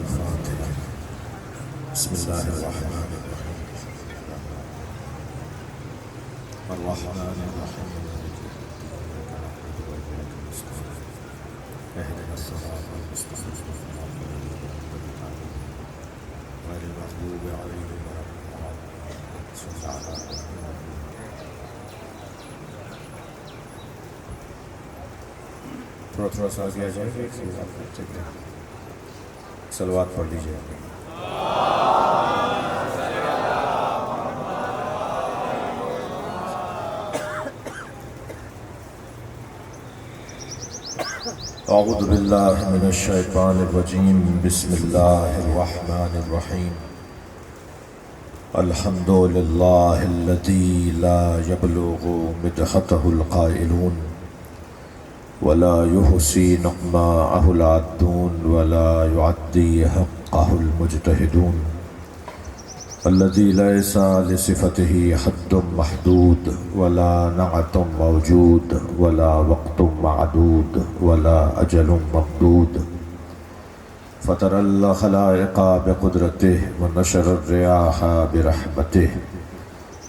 الفاتحة. بسم الله الرحمن الرحيم. الرحمن الرحيم اهدنا الصراط المستقيم غير المغضوب عليهم ولا الضالين. تھوڑا سا آگے آ جائے گا، صلوات پڑھ لیجیے. اعوذ باللہ من الشیطان الرجیم. بسم اللہ الرحمن الرحیم. الحمد للہ الذی لا یبلغ مدحتہ القائلون ولا يحصي نعماءه العادون ولا يعدي حقه المجتهدون الذي ليس لصفته حد محدود ولا نعت موجود ولا وقت معدود ولا أجل ممدود فطر الخلائق بقدرته ونشر الرياح برحمته.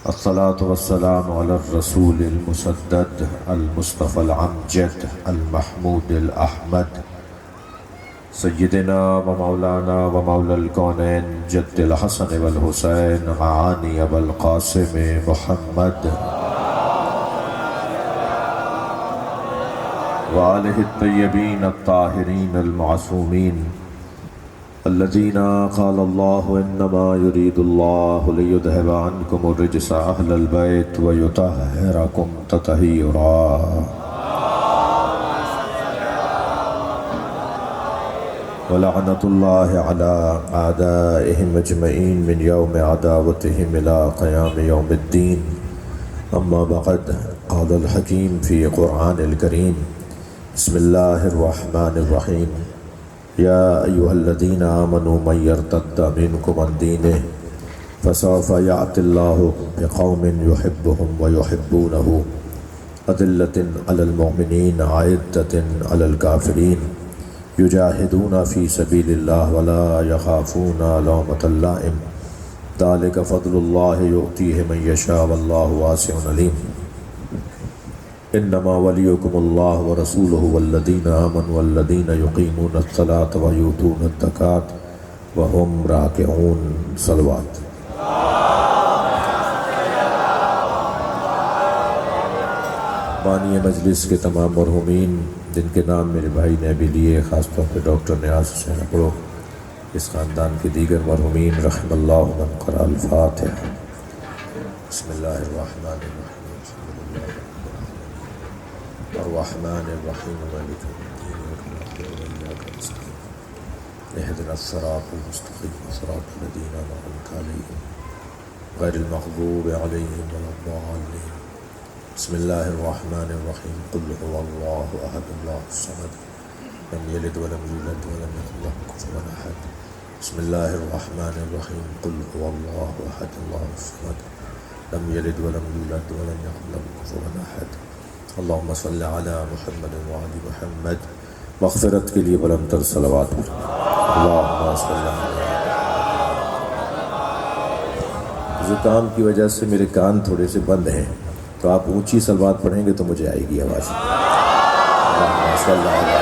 الصلاة والسلام على الرسول المسدد المصطفى العمجد المحمود الأحمد سيدنا ومولانا ومولى الكونين جد الحسن والحسين معاني أبا القاسم محمد وآله الطيبين الطاهرين المعصومين الذين قال الله إنما يريد الله ليذهب عنكم الرجس أهل البيت ويطهركم تطهيرا. ولعنة الله على أعدائهم أجمعين من يوم عداوتهم إلى قيام يوم الدين. أما بعد، قال الحكيم في قرآن الكريم. بسم الله الرحمن الرحيم. يا أيها الذين آمنوا من يرتد منكم عن دينه فسوف يأتي الله بقوم يحبهم ويحبونه أذلة على المؤمنين أعزة على الكافرين يجاهدون في سبيل الله ولا يخافون لومة لائم ذلك فضل الله يؤتيه من يشاء والله واسع عليم. انما وليكم الله ورسوله والذين آمنوا والذين يقيمون الصلاة ويؤتون الزكاة وهم راكعون. صلوات. بانی مجلس کے تمام مرحومین جن کے نام میرے بھائی نے ابھی لیے، خاص طور پہ ڈاکٹر نیاز حسین اکڑو، اس خاندان کے دیگر مرحومین، رحم اللہ من قرأ الفاتحہ. بسم اللہ الرحمن الرحیم. الرحمن الرحیم مالک یوم الدین وإياك نستعين اهدنا الصراط المستقيم صراط الذين أنعمت عليهم غير المغضوب عليهم ولا الضالين. بسم الله الرحمن الرحيم. قل هو الله أحد الله الصمد لم يلد ولم يولد ولم يكن له كفوا أحد. بسم الله الرحمن الرحيم. قل هو الله أحد الله الصمد لم يلد ولم يولد ولم يكن له كفوا أحد. اللهم صل على محمد وعلى محمد. مغفرت کے لیے بلند تر صلوات. اللهم صل علی. زکام کی وجہ سے میرے کان تھوڑے سے بند ہیں، تو آپ اونچی صلوات پڑھیں گے تو مجھے آئے گی آواز. اللهم صل علی.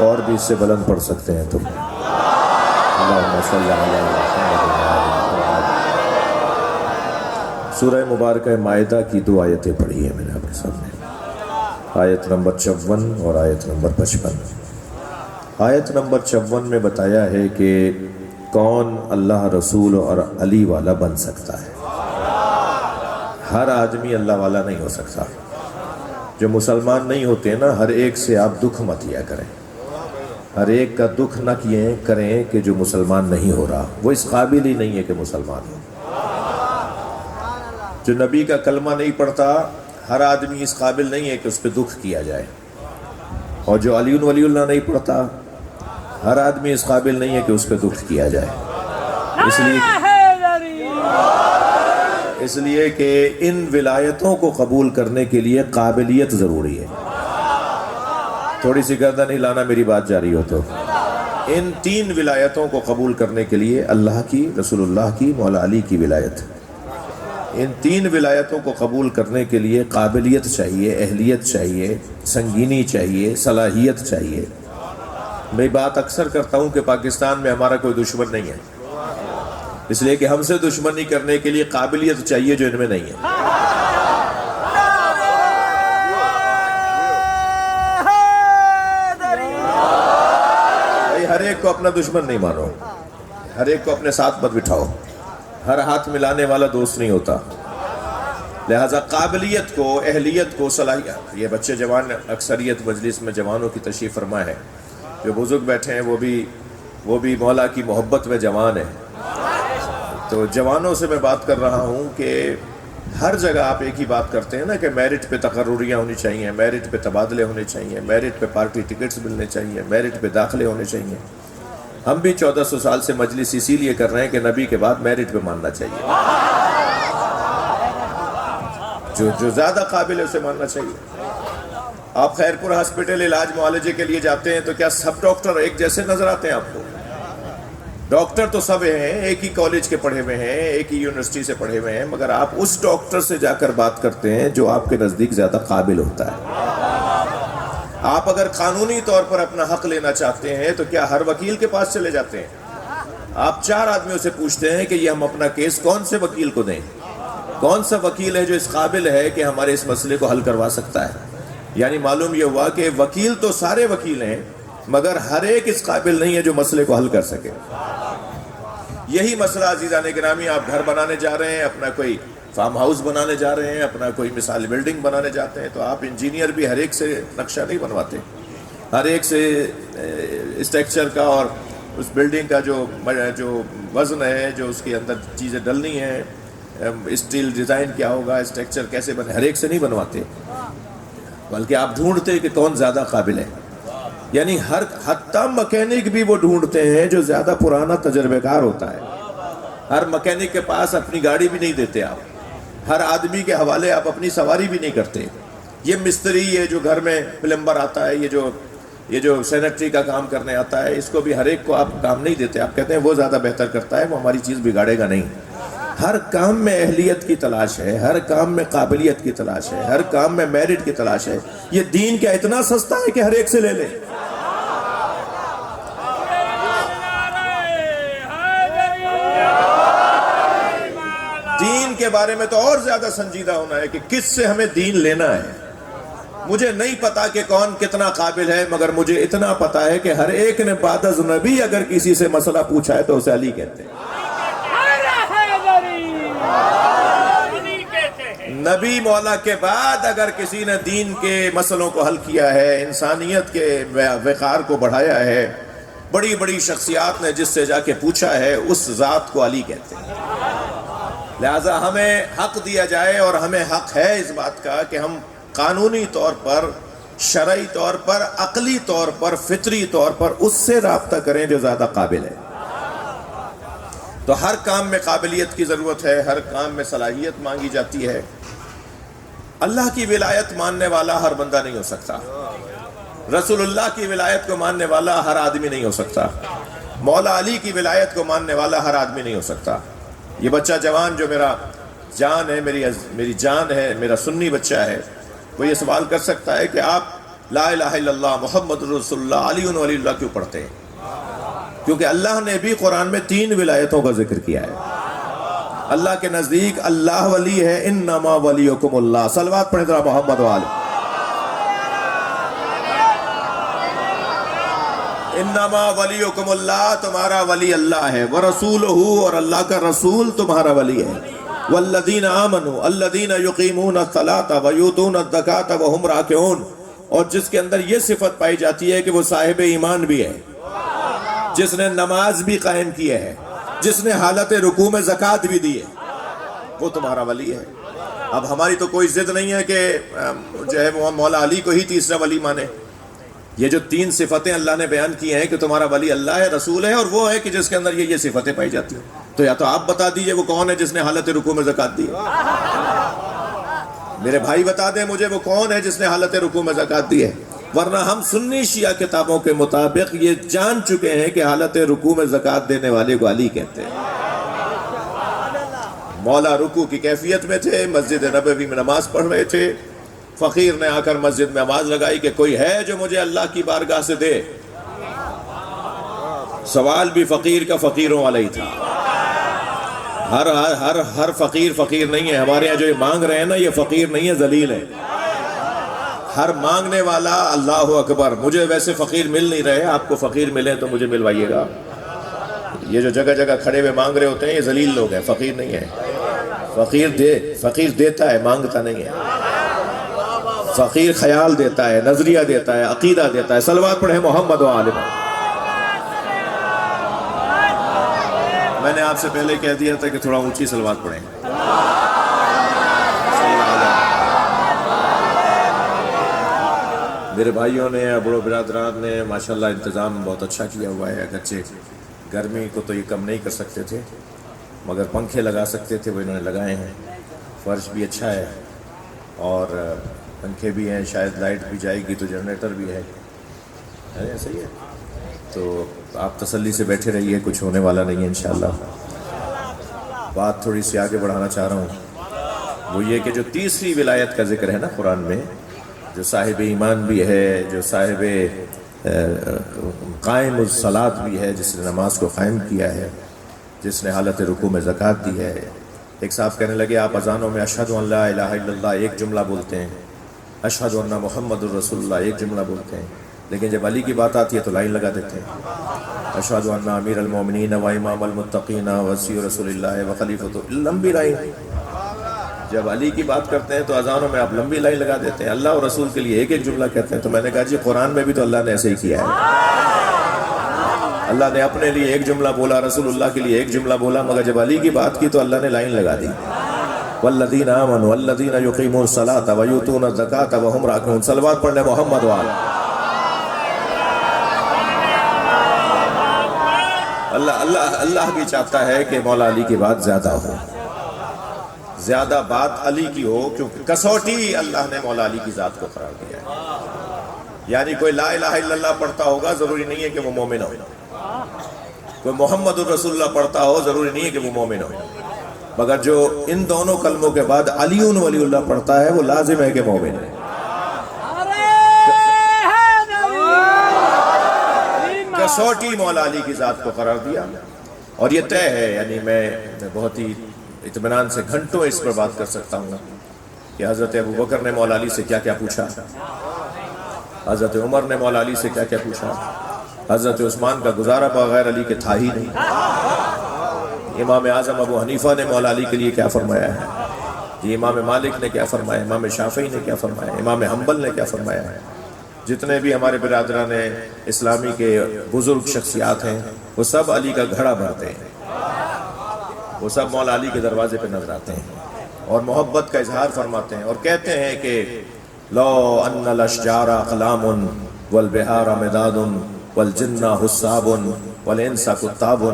اور بھی اس سے بلند پڑھ سکتے ہیں تم. اللهم صل علی محمد. سورہ مبارکہ مائدہ کی دو آیتیں پڑھی ہیں میں نے آپ کے سامنے، آیت نمبر 54 اور آیت نمبر 55. آیت نمبر 54 میں بتایا ہے کہ کون اللہ رسول اور علی والا بن سکتا ہے. ہر آدمی اللہ والا نہیں ہو سکتا. جو مسلمان نہیں ہوتے نا، ہر ایک سے آپ دکھ مت کیا کریں، ہر ایک کا دکھ نہ کریں کہ جو مسلمان نہیں ہو رہا، وہ اس قابل ہی نہیں ہے کہ مسلمان ہو. جو نبی کا کلمہ نہیں پڑھتا، ہر آدمی اس قابل نہیں ہے کہ اس پہ دکھ کیا جائے. اور جو علی ولی اللہ نہیں پڑھتا، ہر آدمی اس قابل نہیں ہے کہ اس پہ دکھ کیا جائے. اس لیے کہ ان ولایتوں کو قبول کرنے کے لیے قابلیت ضروری ہے. تھوڑی سی گردن ہلانا میری بات جاری ہو تو. ان 3 ولایتوں کو قبول کرنے کے لیے اللہ کی، رسول اللہ کی، مولا علی کی ولایت، ان 3 ولایتوں کو قبول کرنے کے لیے قابلیت چاہیے، اہلیت چاہیے، سنگینی چاہیے، صلاحیت چاہیے۔ میں بات اکثر کرتا ہوں کہ پاکستان میں ہمارا کوئی دشمن نہیں ہے، اس لیے کہ ہم سے دشمنی کرنے کے لیے قابلیت چاہیے جو ان میں نہیں ہے۔ ہر ایک کو اپنا دشمن نہیں مانو، ہر ایک کو اپنے ساتھ مت بٹھاؤ، ہر ہاتھ ملانے والا دوست نہیں ہوتا۔ لہذا قابلیت کو، اہلیت کو، صلاحیت، یہ بچے جوان اکثریت مجلس میں جوانوں کی تشریف فرما ہے، جو بزرگ بیٹھے ہیں وہ بھی مولا کی محبت میں جوان ہیں۔ تو جوانوں سے میں بات کر رہا ہوں کہ ہر جگہ آپ ایک ہی بات کرتے ہیں نا کہ میرٹ پہ تقرریاں ہونی چاہیے، میرٹ پہ تبادلے ہونے چاہیے، میرٹ پہ پارٹی ٹکٹس ملنے چاہیے، میرٹ پہ داخلے ہونے چاہیے۔ ہم بھی 1400 سال سے مجلس اسی لیے کر رہے ہیں کہ نبی کے بعد میرٹ پہ ماننا چاہیے، جو زیادہ قابل ہے اسے ماننا چاہیے۔ آپ خیرپور ہاسپٹل علاج معالجے کے لیے جاتے ہیں تو کیا سب ڈاکٹر ایک جیسے نظر آتے ہیں آپ کو؟ ڈاکٹر تو سب ہیں، ایک ہی کالج کے پڑھے ہوئے ہیں، ایک ہی یونیورسٹی سے پڑھے ہوئے ہیں، مگر آپ اس ڈاکٹر سے جا کر بات کرتے ہیں جو آپ کے نزدیک زیادہ قابل ہوتا ہے۔ آپ اگر قانونی طور پر اپنا حق لینا چاہتے ہیں تو کیا ہر وکیل کے پاس چلے جاتے ہیں؟ آپ 4 آدمیوں سے پوچھتے ہیں کہ یہ ہم اپنا کیس کون سے وکیل کو دیں، کون سا وکیل ہے جو اس قابل ہے کہ ہمارے اس مسئلے کو حل کروا سکتا ہے۔ یعنی معلوم یہ ہوا کہ وکیل تو سارے وکیل ہیں، مگر ہر ایک اس قابل نہیں ہے جو مسئلے کو حل کر سکے۔ یہی مسئلہ عزیزان گرامی، آپ گھر بنانے جا رہے ہیں، اپنا کوئی فارم ہاؤس بنانے جا رہے ہیں، اپنا کوئی مثال بلڈنگ بنانے جاتے ہیں، تو آپ انجینئر بھی ہر ایک سے نقشہ نہیں بنواتے، ہر ایک سے اسٹرکچر کا اور اس بلڈنگ کا جو وزن ہے، جو اس کے اندر چیزیں ڈلنی ہیں، اسٹیل ڈیزائن کیا ہوگا، اسٹرکچر کیسے بنے، ہر ایک سے نہیں بنواتے، بلکہ آپ ڈھونڈتے کہ کون زیادہ قابل ہے۔ یعنی حتی مکینک بھی وہ ڈھونڈتے ہیں جو زیادہ پرانا تجربہ کار ہوتا ہے۔ ہر مکینک کے پاس اپنی گاڑی بھی نہیں دیتے آپ، ہر آدمی کے حوالے آپ اپنی سواری بھی نہیں کرتے۔ یہ مستری، یہ جو گھر میں پلمبر آتا ہے، یہ جو سینیٹری کا کام کرنے آتا ہے، اس کو بھی ہر ایک کو آپ کام نہیں دیتے، آپ کہتے ہیں وہ زیادہ بہتر کرتا ہے، وہ ہماری چیز بگاڑے گا نہیں۔ ہر کام میں اہلیت کی تلاش ہے، ہر کام میں قابلیت کی تلاش ہے، ہر کام میں میرٹ کی تلاش ہے۔ یہ دین کیا اتنا سستا ہے کہ ہر ایک سے لے لیں؟ دین کے بارے میں تو اور زیادہ سنجیدہ ہونا ہے کہ کس سے ہمیں دین لینا ہے۔ مجھے نہیں پتا کہ کون کتنا قابل ہے، مگر مجھے اتنا پتا ہے کہ ہر ایک نے بعد از نبی اگر کسی سے مسئلہ پوچھا ہے تو اسے علی کہتے ہیں۔ نبی مولا کے بعد اگر کسی نے دین کے مسئلوں کو حل کیا ہے، انسانیت کے وقار کو بڑھایا ہے، بڑی بڑی شخصیات نے جس سے جا کے پوچھا ہے، اس ذات کو علی کہتے ہیں۔ لہذا ہمیں حق دیا جائے، اور ہمیں حق ہے اس بات کا کہ ہم قانونی طور پر، شرعی طور پر، عقلی طور پر، فطری طور پر اس سے رابطہ کریں جو زیادہ قابل ہے۔ تو ہر کام میں قابلیت کی ضرورت ہے، ہر کام میں صلاحیت مانگی جاتی ہے۔ اللہ کی ولایت ماننے والا ہر بندہ نہیں ہو سکتا، رسول اللہ کی ولایت کو ماننے والا ہر آدمی نہیں ہو سکتا، مولا علی کی ولایت کو ماننے والا ہر آدمی نہیں ہو سکتا۔ یہ بچہ جوان جو میرا جان ہے، میری جان ہے، میرا سنی بچہ ہے، وہ یہ سوال کر سکتا ہے کہ آپ لا الہ الا اللہ محمد رسول اللہ علی ولی اللہ کیوں پڑھتے ہیں؟ کیونکہ اللہ نے بھی قرآن میں 3 ولایتوں کا ذکر کیا ہے۔ اللہ کے نزدیک اللہ ولی ہے، انما ولیکم اللہ۔ صلوات پڑھیں ذرا محمد والے۔ انما ولیکم اللہ، تمہارا ولی اللہ ہے، ورسولہ، اور اللہ کا رسول تمہارا ولی ہے، والذین آمنوا الذین یقیمون الصلاۃ ویؤتون الزکاۃ وہم راکعون، اور جس کے اندر یہ صفت پائی جاتی ہے کہ وہ صاحب ایمان بھی ہے، جس نے نماز بھی قائم کی ہے، جس نے حالت رکوع میں زکوٰۃ بھی دی ہے، وہ تمہارا ولی ہے۔ اب ہماری تو کوئی ضد نہیں ہے کہ جو ہے وہ مولا علی کو ہی تیسرا ولی مانے۔ یہ جو 3 صفتیں اللہ نے بیان کی ہیں کہ تمہارا ولی اللہ ہے، رسول ہے، اور وہ ہے کہ جس کے اندر یہ صفتیں پائی جاتی ہیں، تو یا تو آپ بتا دیجئے وہ کون ہے جس نے حالت رکوع میں زکوٰۃ دی ہے؟ میرے بھائی بتا دیں مجھے وہ کون ہے جس نے حالت رکوع میں زکوٰۃ دی ہے؟ ورنہ ہم سنی شیعہ کتابوں کے مطابق یہ جان چکے ہیں کہ حالت رکوع میں زکوٰۃ دینے والے کو علی کہتے ہیں۔ مولا رکوع کی کیفیت میں تھے، مسجد نبوی میں نماز پڑھ رہے تھے، فقیر نے آ کر مسجد میں آواز لگائی کہ کوئی ہے جو مجھے اللہ کی بارگاہ سے دے۔ سوال بھی فقیر کا فقیروں والا ہی تھا۔ ہر فقیر فقیر نہیں ہے، ہمارے یہاں جو یہ مانگ رہے ہیں نا، یہ فقیر نہیں ہے، ذلیل ہے۔ ہر مانگنے والا اللہ اکبر، مجھے ویسے فقیر مل نہیں رہے، آپ کو فقیر ملے تو مجھے ملوائیے گا۔ یہ جو جگہ جگہ کھڑے ہوئے مانگ رہے ہوتے ہیں یہ ذلیل لوگ ہیں، فقیر نہیں ہے۔ فقیر دیتا ہے، مانگتا نہیں ہے۔ فقیر خیال دیتا ہے، نظریہ دیتا ہے، عقیدہ دیتا ہے۔ صلوات پڑھیں محمد و آل محمد۔ میں نے آپ سے پہلے کہہ دیا تھا کہ تھوڑا اونچی صلوات پڑھیں۔ میرے بھائیوں نے، بڑوں برادران نے ماشاءاللہ انتظام بہت اچھا کیا ہوا ہے۔ اگرچہ گرمی کو تو یہ کم نہیں کر سکتے تھے، مگر پنکھے لگا سکتے تھے، وہ انہوں نے لگائے ہیں۔ فرش بھی اچھا ہے اور پنکھے بھی ہیں، شاید لائٹ بھی جائے گی تو جنریٹر بھی ہے، ایسا ہی ہے۔ تو آپ تسلی سے بیٹھے رہیے، کچھ ہونے والا نہیں ہے انشاءاللہ۔ بات تھوڑی سی آگے بڑھانا چاہ رہا ہوں، وہ یہ کہ جو تیسری ولایت کا ذکر ہے نا قرآن میں، جو صاحب ایمان بھی ہے، جو صاحب قائم الصلاۃ بھی ہے، جس نے نماز کو قائم کیا ہے، جس نے حالت رکوع میں زکوٰۃ دی ہے۔ ایک صاحب کہنے لگے آپ اذانوں میں اشہد ان لا الہ الا اللہ ایک جملہ بولتے ہیں، اشہد ان محمد الرسول اللہ ایک جملہ بولتے ہیں، لیکن جب علی کی بات آتی ہے تو لائن لگا دیتے ہیں، اشہد ان امیر المومنین و امام المتقین وصی رسول اللہ و خلیفۃ، لمبی لائن۔ جب علی کی بات کرتے ہیں تو اذانوں میں آپ لمبی لائن لگا دیتے ہیں، اللہ اور رسول کے لیے ایک ایک جملہ کہتے ہیں۔ تو میں نے کہا جی قرآن میں بھی تو اللہ نے ایسے ہی کیا ہے، اللہ نے اپنے لیے ایک جملہ بولا، رسول اللہ کے لیے ایک جملہ بولا، مگر جب علی کی بات کی تو اللہ نے لائن لگا دی۔ والذین آمنوا والذین یقیمون الصلاۃ ویؤتون الزکاۃ وہم راکعون۔ صلوات پڑھنے محمد وآل۔ اللہ بھی چاہتا ہے کہ مولا علی کی بات زیادہ ہو، زیادہ بات علی کی ہو، کیونکہ کسوٹی اللہ نے مولا علی کی ذات کو قرار دیا ہے۔ یعنی کوئی لا الہ الا اللہ پڑھتا ہوگا، ضروری نہیں ہے کہ وہ مومن ہو۔ کوئی محمد الرسول اللہ پڑھتا ہو، ضروری نہیں ہے کہ وہ مومن ہو، مگر جو ان دونوں کلموں کے بعد علی ولی اللہ پڑھتا ہے وہ لازم ہے کہ مومن ہے۔ کسوٹی مولا علی کی ذات کو قرار دیا، اور یہ طے ہے، یعنی میں بہت ہی اطمینان سے گھنٹوں اس پر بات کر سکتا ہوں کہ حضرت ابوبکر نے مولا علی سے کیا کیا پوچھا، حضرت عمر نے مولا علی سے کیا کیا پوچھا، حضرت عثمان کا گزارا بغیر علی کے تھا ہی نہیں، امام اعظم ابو حنیفہ نے مولا علی کے لیے کیا فرمایا ہے، یہ امام مالک نے کیا فرمایا، امام شافعی نے کیا فرمایا، امام حنبل نے کیا فرمایا ہے۔ جتنے بھی ہمارے برادران اسلامی کے بزرگ شخصیات ہیں وہ سب علی کا گھڑا بھرتے ہیں، وہ سب مولا علی کے دروازے پہ نظر آتے ہیں اور محبت کا اظہار فرماتے ہیں، اور کہتے ہیں کہ لو ان الاشجار اقلام والبحار مداد والجن حساب والانس کتاب،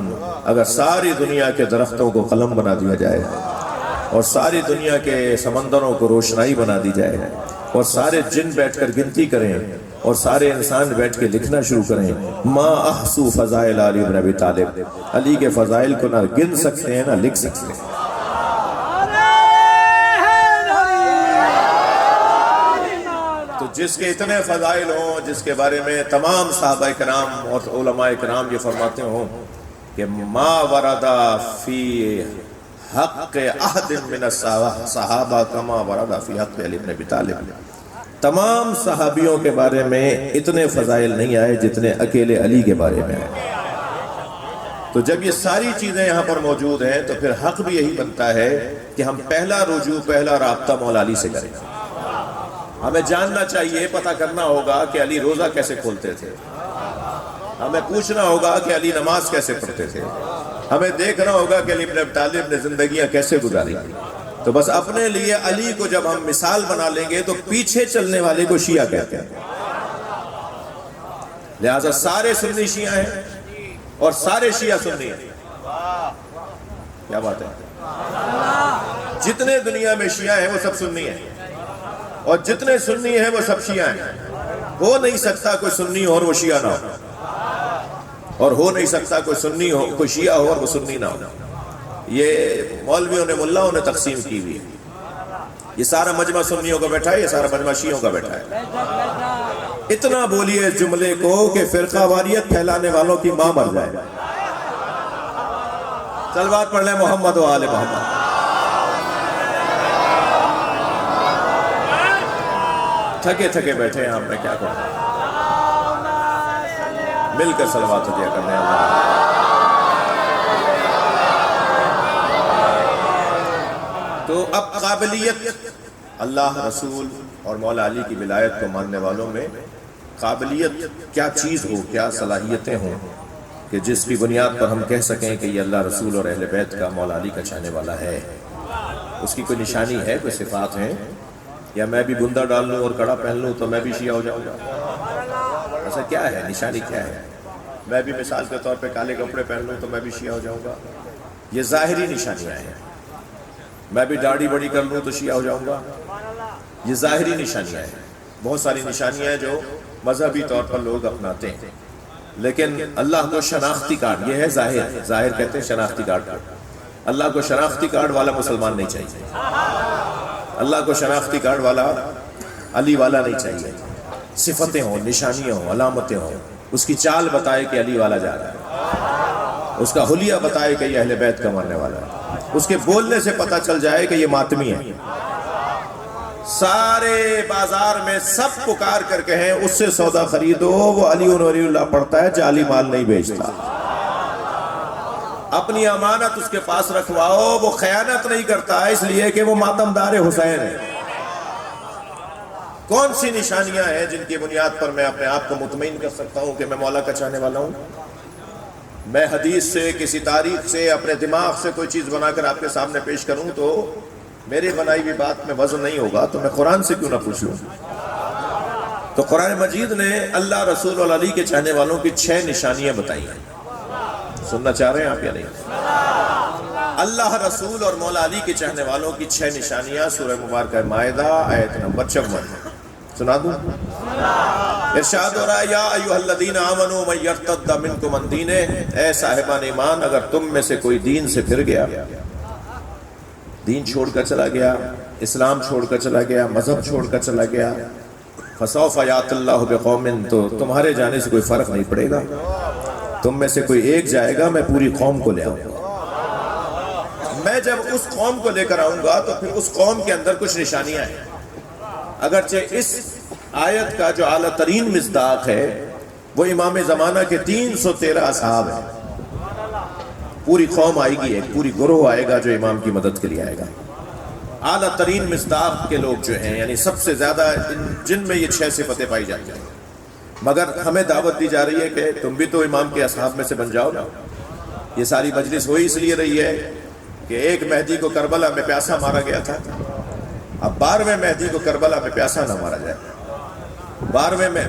اگر ساری دنیا کے درختوں کو قلم بنا دیا جائے اور ساری دنیا کے سمندروں کو روشنائی بنا دی جائے اور سارے جن بیٹھ کر گنتی کریں اور سارے انسان بیٹھ کے لکھنا شروع کریں، ما احصو فضائل علی بن ابی طالب، علی کے فضائل کو نہ گن سکتے ہیں نہ لکھ سکتے ہیں۔ تو جس کے اتنے فضائل ہوں، جس کے بارے میں تمام صحابہ کرام اور علماء کرام یہ فرماتے ہوں کہ ما ورد فی حق احد من الصحابہ کما ورد فی حق علی بن ابی طالب، تمام صحابیوں کے بارے میں اتنے فضائل نہیں آئے جتنے اکیلے علی کے بارے میں آئے۔ تو جب یہ ساری چیزیں یہاں پر موجود ہیں تو پھر حق بھی یہی بنتا ہے کہ ہم پہلا رجوع، پہلا رابطہ مولا علی سے کریں۔ ہمیں جاننا چاہیے، پتہ کرنا ہوگا کہ علی روزہ کیسے کھولتے تھے، ہمیں پوچھنا ہوگا کہ علی نماز کیسے پڑھتے تھے، ہمیں دیکھنا ہوگا کہ علی بن ابی طالب نے زندگیاں کیسے گزاری۔ تو بس اپنے لیے علی کو جب ہم مثال بنا لیں گے تو پیچھے چلنے والے کو شیعہ کہتے ہیں۔ لہذا سارے سنی شیعہ ہیں اور سارے شیعہ سنی ہیں۔ کیا بات ہے؟ جتنے دنیا میں شیعہ ہیں وہ سب سنی ہیں، اور جتنے سنی ہیں وہ سب شیعہ ہیں۔ ہو نہیں سکتا کوئی سنی ہو اور وہ شیعہ نہ ہو، اور ہو نہیں سکتا کوئی سنی ہو کوئی شیعہ ہو اور وہ سنی نہ ہو۔ یہ مولویوں نے ملاؤں نے تقسیم کی ہوئی ہے۔ یہ سارا مجمع سنیوں کا بیٹھا ہے، یہ سارا مجمع شیعوں کا بیٹھا ہے۔ اتنا بولیے اس جملے کو کہ فرقہ واریت پھیلانے والوں کی ماں مر جائے۔ صلوات پڑھ لیں محمد و آل محمد۔ تھکے تھکے بیٹھے ہیں ہم، میں کیا کروں، مل کر صلوات دیا کرنے اللہ۔ تو اب قابلیت اللہ، رسول اور مولا علی کی ولایت کو ماننے والوں میں قابلیت کیا چیز ہو، کیا صلاحیتیں ہوں کہ جس کی بنیاد پر ہم کہہ سکیں کہ یہ اللہ رسول اور اہل بیت کا، مولا علی کا چاہنے والا ہے۔ اس کی کوئی نشانی ہے، کوئی صفات ہیں؟ یا میں بھی بندہ ڈال لوں اور کڑا پہن لوں تو میں بھی شیعہ ہو جاؤں گا؟ ایسا کیا ہے، نشانی کیا ہے؟ میں بھی مثال کے طور پہ کالے کپڑے پہن لوں تو میں بھی شیعہ ہو جاؤں گا؟ یہ ظاہری نشانیاں ہیں۔ میں بھی داڑھی بڑی کر لوں تو شیعہ ہو جاؤں گا؟ یہ ظاہری نشانیاں ہیں۔ بہت ساری نشانیاں ہیں جو مذہبی طور پر لوگ اپناتے ہیں، لیکن اللہ کو شناختی کارڈ، یہ ہے ظاہر، ظاہر کہتے ہیں شناختی کارڈ کو۔ اللہ کو شناختی کارڈ والا مسلمان نہیں چاہیے، اللہ کو شناختی کارڈ والا علی والا نہیں چاہیے۔ صفتیں ہوں، نشانیاں ہوں، علامتیں ہوں، اس کی چال بتائے کہ علی والا جا رہا ہے، اس کا حلیہ بتائے کہ یہ اہل بیت کا ماننے والا ہے، اس کے بولنے سے پتہ چل جائے کہ یہ ماتمی ہے۔ سارے بازار میں سب پکار کر کہیں اس سے سودا خریدو، وہ علی ولی اللہ پڑھتا ہے، جعلی مال نہیں بیچتا۔ اپنی امانت اس کے پاس رکھواؤ، وہ خیانت نہیں کرتا اس لیے کہ وہ ماتمدار حسین ہے۔ کون سی نشانیاں ہیں جن کی بنیاد پر میں اپنے آپ کو مطمئن کر سکتا ہوں کہ میں مولا کا چاہنے والا ہوں؟ میں حدیث سے، کسی تاریخ سے، اپنے دماغ سے کوئی چیز بنا کر آپ کے سامنے پیش کروں تو میرے بنائی ہوئی بات میں وزن نہیں ہوگا، تو میں قرآن سے کیوں نہ پوچھوں؟ تو قرآن مجید نے اللہ، رسول اور علی کے چاہنے والوں کی 6 نشانیاں بتائی ہیں۔ سننا چاہ رہے ہیں آپ یا نہیں؟ اللہ، رسول اور مولا علی کے چاہنے والوں کی 6 نشانیاں سورہ مبارکہ مائدہ آیت نمبر 54۔ سنا دوں؟ ارشاد ہو رہا ہے، یا ایھا الذین آمنوا من یرتد منکم عن دینہ، اے صاحبان ایمان اگر تم میں سے کوئی دین سے پھر گیا، دین چھوڑ کر چلا گیا، اسلام چھوڑ کر چلا گیا، مذہب چھوڑ کر چلا گیا، فسوف یأتی اللہ بقوم، تو تمہارے جانے سے کوئی فرق نہیں پڑے گا، تم میں سے کوئی ایک جائے گا، میں پوری قوم کو لے آؤں گا۔ میں جب اس قوم کو لے کر آؤں گا تو پھر اس قوم کے اندر کچھ نشانیاں ہیں۔ اگرچہ اس آیت کا جو اعلیٰ ترین مصداق ہے وہ امام زمانہ کے 313 اصحاب ہیں۔ پوری قوم آئے گی، ایک پوری گروہ آئے گا جو امام کی مدد کے لیے آئے گا۔ اعلیٰ ترین مصداق کے لوگ جو ہیں، یعنی سب سے زیادہ جن میں یہ 6 صفتیں پائی جاتی ہیں، مگر ہمیں دعوت دی جا رہی ہے کہ تم بھی تو امام کے اصحاب میں سے بن جاؤ نا۔ یہ ساری مجلس ہوئی اس لیے رہی ہے کہ ایک مہدی کو کربلا میں پیاسا مارا گیا تھا، اب 12ویں مہدی کو کربلا میں پیاسا نہ مارا جائے۔ 12ویں میں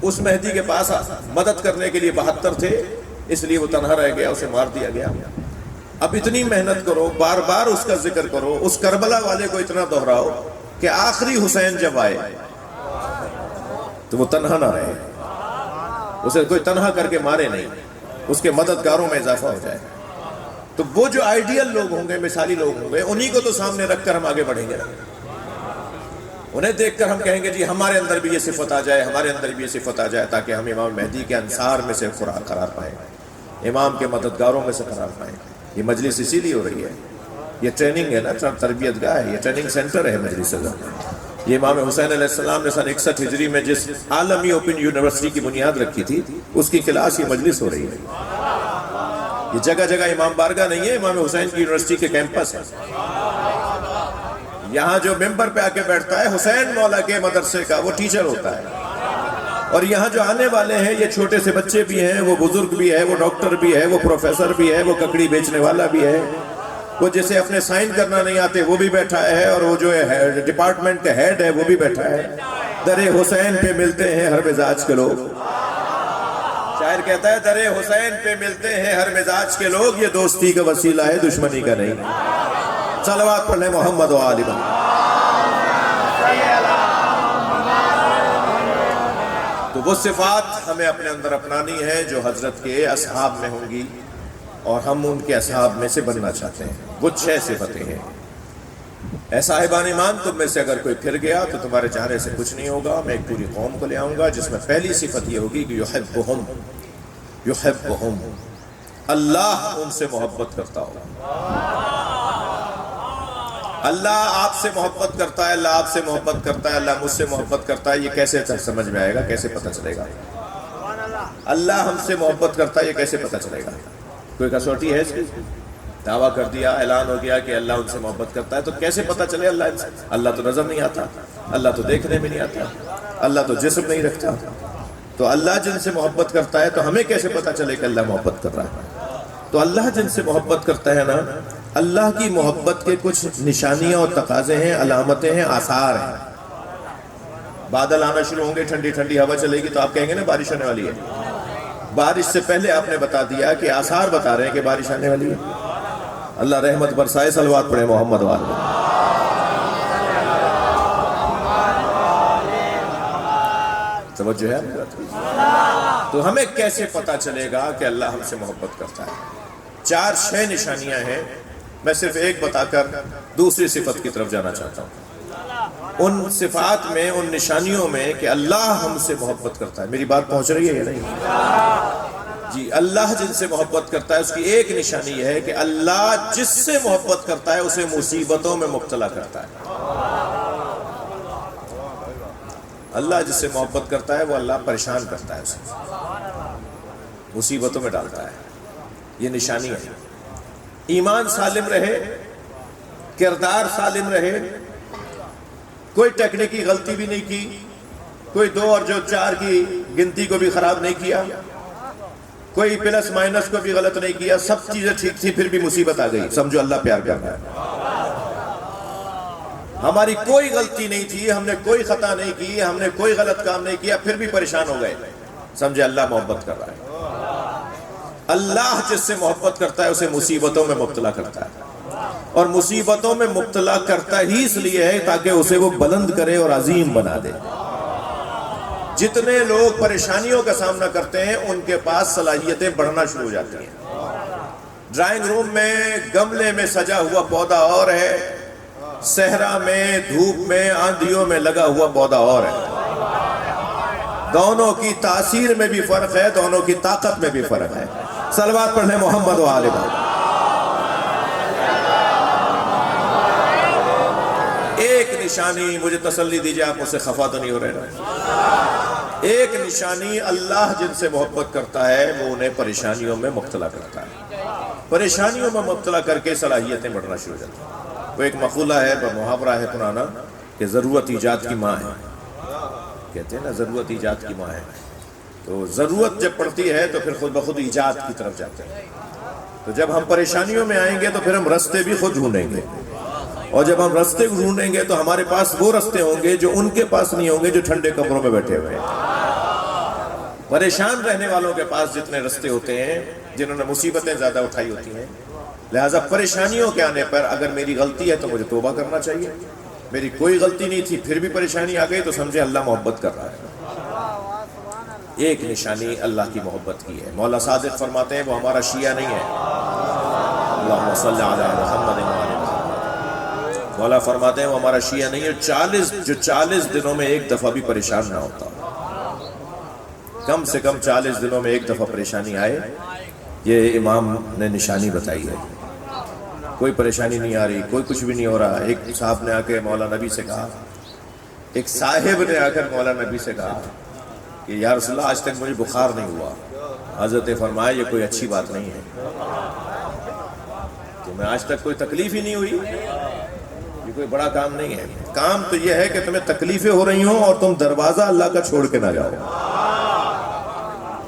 اس مہدی کے پاس مدد کرنے کے لیے 72 تھے، اس لیے وہ تنہا رہ گیا، اسے مار دیا گیا۔ اب اتنی محنت کرو، بار بار اس کا ذکر کرو، اس کربلا والے کو اتنا دہراؤ کہ آخری حسین جب آئے تو وہ تنہا نہ رہے، اسے کوئی تنہا کر کے مارے نہیں، اس کے مددگاروں میں اضافہ ہو جائے۔ تو وہ جو آئیڈیل لوگ ہوں گے، مثالی لوگ ہوں گے، انہی کو تو سامنے رکھ کر ہم آگے بڑھیں گے۔ انہیں دیکھ کر ہم کہیں گے جی ہمارے اندر بھی یہ صفت آ جائے، ہمارے اندر بھی یہ صفت آ جائے، تاکہ ہم امام مہدی کے انصار میں سے قرار پائیں، امام کے مددگاروں میں سے قرار پائیں۔ یہ مجلس اسی لیے ہو رہی ہے، یہ ٹریننگ ہے نا، تربیت گاہ ہے، یہ ٹریننگ سینٹر ہے مجلس اللہ۔ یہ امام حسین علیہ السلام نے سن 61 ہجری میں جس عالمی اوپن یونیورسٹی کی بنیاد رکھی تھی، اس کی کلاس یہ مجلس ہو رہی ہے۔ یہ جگہ جگہ امام بارگاہ نہیں ہے، امام حسین کی یونیورسٹی کے کیمپس ہے۔ یہاں جو ممبر پہ آ کے بیٹھتا ہے حسین مولا کے مدرسے کا، وہ ٹیچر ہوتا ہے، اور یہاں جو آنے والے ہیں یہ چھوٹے سے بچے بھی ہیں، وہ بزرگ بھی ہے، وہ ڈاکٹر بھی ہے، وہ پروفیسر بھی ہے، وہ ککڑی بیچنے والا بھی ہے، وہ جسے اپنے سائن کرنا نہیں آتے وہ بھی بیٹھا ہے، اور وہ جو ڈپارٹمنٹ کا ہیڈ ہے وہ بھی بیٹھا ہے۔ در حسین پہ ملتے ہیں ہر مزاج کے لوگ، شاعر کہتا ہے در حسین پہ ملتے ہیں ہر مزاج کے لوگ، یہ دوستی کا وسیلہ ہے دشمنی کا نہیں۔ صلوات پڑھ لیں محمد و آل محمد۔ وہ صفات ہمیں اپنے اندر اپنانی ہے جو حضرت کے اصحاب میں ہوں گی اور ہم ان کے اصحاب میں سے بننا چاہتے ہیں۔ وہ 6 صفتیں ہیں۔ اے صاحبان ایمان، تم میں سے اگر کوئی پھر گیا تو تمہارے چاہنے سے کچھ نہیں ہوگا، میں ایک پوری قوم کو لے آؤں گا جس میں پہلی صفت یہ ہوگی کہ یحبہم، اللہ ان سے محبت کرتا ہوگا۔ اللہ آپ سے محبت کرتا ہے، اللہ آپ سے محبت کرتا ہے، اللہ مجھ سے محبت کرتا ہے، یہ کیسے سمجھ میں آئے گا، کیسے پتہ چلے گا؟ اللہ ہم سے محبت کرتا ہے، یہ کیسے پتہ چلے گا؟ کوئی کسوٹی ہے اس کی؟ دعویٰ کر دیا، اعلان ہو گیا کہ اللہ ان سے محبت کرتا ہے، تو کیسے پتہ چلے اللہ ان سے؟ اللہ تو نظر نہیں آتا، اللہ تو دیکھنے میں نہیں آتا، اللہ تو جسم نہیں رکھتا، تو اللہ جن سے محبت کرتا ہے تو ہمیں کیسے پتہ چلے کہ اللہ محبت کر رہا ہے؟ تو اللہ جن سے محبت کرتا ہے نا، اللہ کی محبت کے کچھ نشانیاں اور تقاضے ہیں، علامتیں ہیں، آثار ہیں۔ بادل آنا شروع ہوں گے، ٹھنڈی ٹھنڈی ہوا چلے گی تو آپ کہیں گے نا بارش ہونے والی ہے۔ بارش سے پہلے آپ نے بتا دیا کہ آثار بتا رہے ہیں کہ بارش آنے والی ہے۔ اللہ رحمت برسائے، صلوات پڑھے محمد والے۔ توجہ ہے؟ تو ہمیں کیسے پتا چلے گا کہ اللہ ہم سے محبت کرتا ہے؟ 4 نشانیاں ہیں، میں صرف ایک بتا کر دوسری صفت کی طرف جانا چاہتا ہوں۔ ان صفات میں، ان نشانیوں میں کہ اللہ ہم سے محبت کرتا ہے۔ میری بات پہنچ رہی ہے یا نہیں؟ جی، اللہ جن سے محبت کرتا ہے اس کی ایک نشانی یہ ہے کہ اللہ جس سے محبت کرتا ہے اسے مصیبتوں میں مبتلا کرتا ہے۔ اللہ جس سے محبت کرتا ہے وہ اللہ پریشان کرتا ہے، اسے مصیبتوں میں ڈالتا ہے۔ یہ نشانی ہے۔ ایمان سالم رہے، کردار سالم رہے، کوئی ٹیکنیکی غلطی بھی نہیں کی، کوئی 2 اور 4 کی گنتی کو بھی خراب نہیں کیا، کوئی پلس مائنس کو بھی غلط نہیں کیا، سب چیزیں ٹھیک تھی، پھر بھی مصیبت آ گئی، سمجھو اللہ پیار کر رہا ہے۔ ہماری کوئی غلطی نہیں تھی، ہم نے کوئی خطا نہیں کی، ہم نے کوئی غلط کام نہیں کیا، پھر بھی پریشان ہو گئے، سمجھے اللہ محبت کر رہا ہے۔ اللہ جس سے محبت کرتا ہے اسے مصیبتوں میں مبتلا کرتا ہے، اور مصیبتوں میں مبتلا کرتا ہی اس لیے ہے تاکہ اسے وہ بلند کرے اور عظیم بنا دے۔ جتنے لوگ پریشانیوں کا سامنا کرتے ہیں ان کے پاس صلاحیتیں بڑھنا شروع ہو جاتی ہیں۔ ڈرائنگ روم میں گملے میں سجا ہوا پودا اور ہے، صحرا میں، دھوپ میں، آندھیوں میں لگا ہوا پودا اور ہے۔ دونوں کی تاثیر میں بھی فرق ہے، دونوں کی طاقت میں بھی فرق ہے۔ صلوات پڑھ لیں محمد و آل محمد۔ ایک نشانی، مجھے تسلی دیجئے، آپ مجھ سے خفا تو نہیں ہو رہے نا؟ ایک نشانی، اللہ جن سے محبت کرتا ہے وہ انہیں پریشانیوں میں مبتلا کرتا ہے، پریشانیوں میں مبتلا کر کے صلاحیتیں بڑھنا شروع ہو جاتی ہیں۔ وہ ایک مقولہ ہے، محاورہ ہے پرانا کہ ضرورت ایجاد کی ماں ہے، کہتے ہیں نا ضرورت ایجاد کی ماں ہے۔ تو ضرورت جب پڑتی ہے تو پھر خود بخود ایجاد کی طرف جاتے ہیں۔ تو جب ہم پریشانیوں میں آئیں گے تو پھر ہم رستے بھی خود ڈھونڈیں گے، اور جب ہم رستے ڈھونڈیں گے تو ہمارے پاس وہ رستے ہوں گے جو ان کے پاس نہیں ہوں گے جو ٹھنڈے کمروں میں بیٹھے ہوئے ہیں۔ پریشان رہنے والوں کے پاس جتنے رستے ہوتے ہیں، جنہوں نے مصیبتیں زیادہ اٹھائی ہوتی ہیں، لہٰذا پریشانیوں کے آنے پر اگر میری غلطی ہے تو مجھے توبہ کرنا چاہیے۔ میری کوئی غلطی نہیں تھی پھر بھی پریشانی آ گئی تو سمجھے اللہ محبت کر رہا ہے۔ ایک نشانی اللہ کی محبت کی ہے۔ مولا صادق فرماتے ہیں وہ ہمارا شیعہ نہیں ہے۔ اللہم صلی علی محمد و آل محمد۔ مولا فرماتے ہیں وہ ہمارا شیعہ نہیں ہے جو 40 دنوں میں ایک دفعہ بھی پریشان نہ ہوتا، کم سے کم 40 دنوں میں ایک دفعہ پریشانی آئے، یہ امام نے نشانی بتائی ہے۔ کوئی پریشانی نہیں آ رہی، کوئی کچھ بھی نہیں ہو رہا۔ ایک صاحب نے آ کے مولا نبی سے کہا، ایک صاحب نے آ کر مولا نبی سے کہا کہ یا رسول اللہ آج تک مجھے بخار نہیں ہوا۔ حضرت فرمایا یہ کوئی اچھی بات نہیں ہے، تمہیں آج تک کوئی تکلیف ہی نہیں ہوئی، یہ کوئی بڑا کام نہیں ہے۔ کام تو یہ ہے کہ تمہیں تکلیفیں ہو رہی ہوں اور تم دروازہ اللہ کا چھوڑ کے نہ جاؤ۔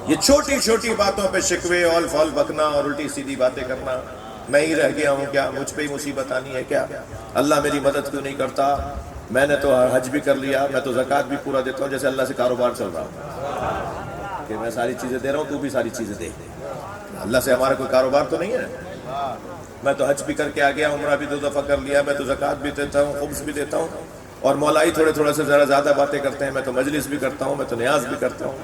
یہ چھوٹی چھوٹی باتوں پہ شکوے، اول فول بکنا اور الٹی سیدھی باتیں کرنا، میں ہی رہ گیا ہوں کیا، مجھ پہ ہی مصیبت آنی ہے کیا، اللہ میری مدد کیوں نہیں کرتا، میں نے تو حج بھی کر لیا، میں تو زکوٰۃ بھی پورا دیتا ہوں، جیسے اللہ سے کاروبار چل رہا ہوں کہ میں ساری چیزیں دے رہا ہوں تو بھی ساری چیزیں دے۔ اللہ سے ہمارا کوئی کاروبار تو نہیں ہے، میں تو حج بھی کر کے آ گیا، عمرہ بھی 2 دفعہ کر لیا، میں تو زکوٰۃ بھی دیتا ہوں، خمس بھی دیتا ہوں، اور مولائی تھوڑا سے ذرا زیادہ باتیں کرتے ہیں، میں تو مجلس بھی کرتا ہوں، میں تو نیاز بھی کرتا ہوں،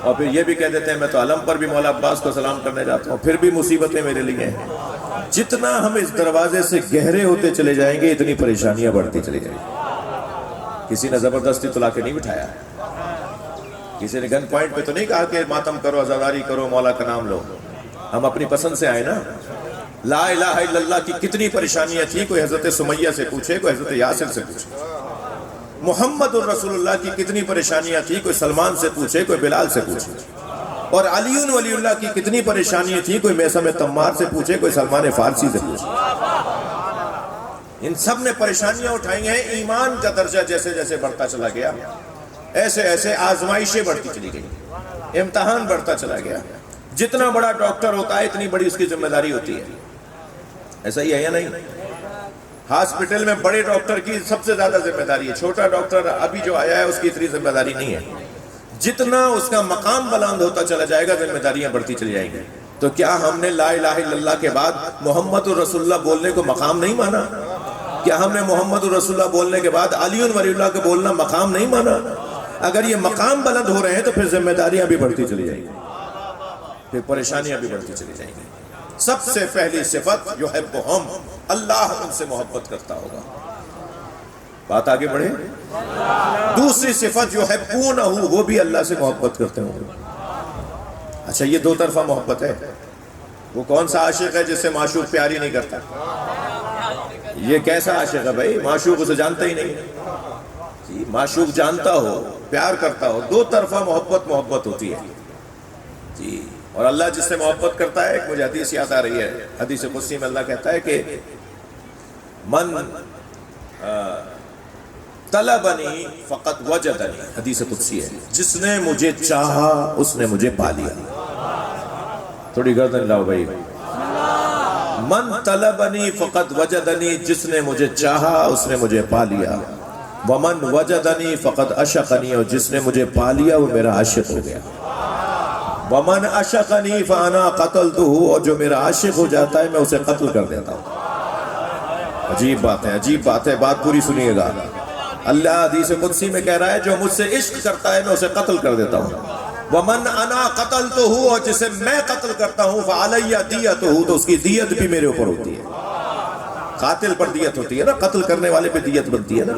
اور پھر یہ بھی کہہ دیتے ہیں میں تو علم پر بھی مولا عباس کو سلام کرنے جاتا ہوں، پھر بھی مصیبتیں میرے لیے ہیں۔ جتنا ہم اس دروازے سے گہرے ہوتے چلے جائیں گے اتنی پریشانیاں بڑھتی چلی جائیں گی۔ کسی نے زبردستی تو لا کے نہیں بٹھایا، کسی نے گن پوائنٹ پہ تو نہیں کہا کہ ماتم کرو، عزاداری کرو، مولا کا نام لو۔ ہم اپنی پسند سے آئے نا۔ لا الہ الا اللہ کی کتنی پریشانیاں تھی، کوئی حضرت سمیہ سے پوچھے، کوئی حضرت یاسر سے پوچھے۔ محمد الرسول اللہ کی کتنی پریشانیاں تھی، کوئی سلمان سے پوچھے، کوئی بلال سے پوچھے۔ اور علی ولی اللہ کی کتنی پریشانیاں تھی، کوئی میثم تمار سے پوچھے، کوئی سلمان فارسی سے پوچھے۔ ان سب نے پریشانیاں اٹھائی ہیں۔ ایمان کا درجہ جیسے جیسے بڑھتا چلا گیا، ایسے ایسے آزمائشیں بڑھتی چلی گئی، امتحان بڑھتا چلا گیا۔ جتنا بڑا ڈاکٹر ہوتا ہے اتنی بڑی اس کی ذمہ داری ہوتی ہے، ایسا ہی ہے یا نہیں؟ ہاسپٹل میں بڑے ڈاکٹر کی سب سے زیادہ ذمہ داری ہے، چھوٹا ڈاکٹر ابھی جو آیا ہے اس کی اتنی ذمہ داری نہیں ہے۔ جتنا اس کا مقام بلند ہوتا چلا جائے گا ذمہ داریاں بڑھتی چلی جائیں گی۔ تو کیا ہم نے لا الہ الا اللہ کے بعد محمد الرسول اللہ بولنے کو مقام نہیں مانا؟ کیا ہم نے محمد الرسول اللہ بولنے کے بعد علی ولی اللہ کو بولنا مقام نہیں مانا؟ اگر یہ مقام بلند ہو رہے ہیں تو پھر ذمہ داریاں بھی بڑھتی چلی جائیں گی، پھر پریشانیاں بھی بڑھتی چلی جائیں گی۔ سب سے پہلی صفت یحبہم، اللہ ان سے محبت کرتا ہوگا۔ بات آگے بڑھے۔ دوسری صفت یحبونہ، وہ بھی اللہ سے محبت کرتے ہوں گے۔ اچھا یہ دو طرفہ محبت ہے۔ وہ کون سا عاشق ہے جس سے معشوق پیار ہی نہیں کرتا؟ یہ کیسا عاشق ہے بھائی؟ معشوق اسے جانتا ہی نہیں۔ جی معشوق جانتا ہو، پیار کرتا ہو، دو طرفہ محبت ہوتی ہے جی۔ اور اللہ جس سے محبت کرتا ہے، ایک مجھے حدیث یاد آ رہی ہے، حدیث قدسی میں اللہ کہتا ہے کہ من طلبنی فقط وجدنی، حدیث قدسی ہے، جس نے مجھے چاہا اس نے مجھے پا لیا۔ تھوڑی گردن لاؤ بھائی۔ من طلبنی فقط وجدنی، جس نے مجھے چاہا اس نے مجھے پا لیا۔ ومن وجدنی فقط عشقنی، اور جس نے مجھے پا لیا وہ میرا عاشق ہو گیا۔ ومن عشقنی فانا قتلتہ، اور جو میرا عاشق ہو جاتا ہے میں اسے قتل کر دیتا ہوں۔ عجیب بات ہے، عجیب بات ہے، بات پوری سنیے گا۔ اللہ حدیث قدسی میں کہہ رہا ہے جو مجھ سے عشق کرتا ہے میں اسے قتل کر دیتا ہوں۔ ومن انا قتلتہ، اور جسے میں قتل کرتا ہوں فعلی دیتہ، تو اس کی دیت بھی میرے اوپر ہوتی ہے۔ قاتل پر دیت ہوتی ہے نا، قتل کرنے والے پہ دیت بنتی ہے نا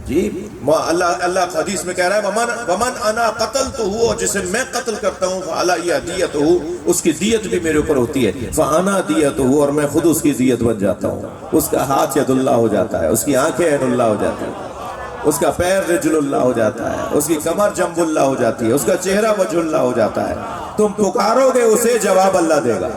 جی۔ اللہ حدیث میں کہہ رہا ہے ومن انا قتلتہ، اور جسے میں قتل کرتا ہوں فعلی دیتہ، اس کی دیت بھی میرے اوپر ہوتی ہے۔ فانا دیتہ، اور میں خود اس کی دیت بن جاتا ہوں۔ اس کا ہاتھ ید اللہ ہو جاتا ہے، اس کی آنکھیں عین اللہ ہو جاتی ہیں، اس کا پیر رجل اللہ ہو جاتا ہے، اس کی کمر جنب اللہ ہو جاتی ہے، اس کا چہرہ وجہ اللہ ہو جاتا ہے۔ تم پکارو گے اسے، جواب اللہ دے گا۔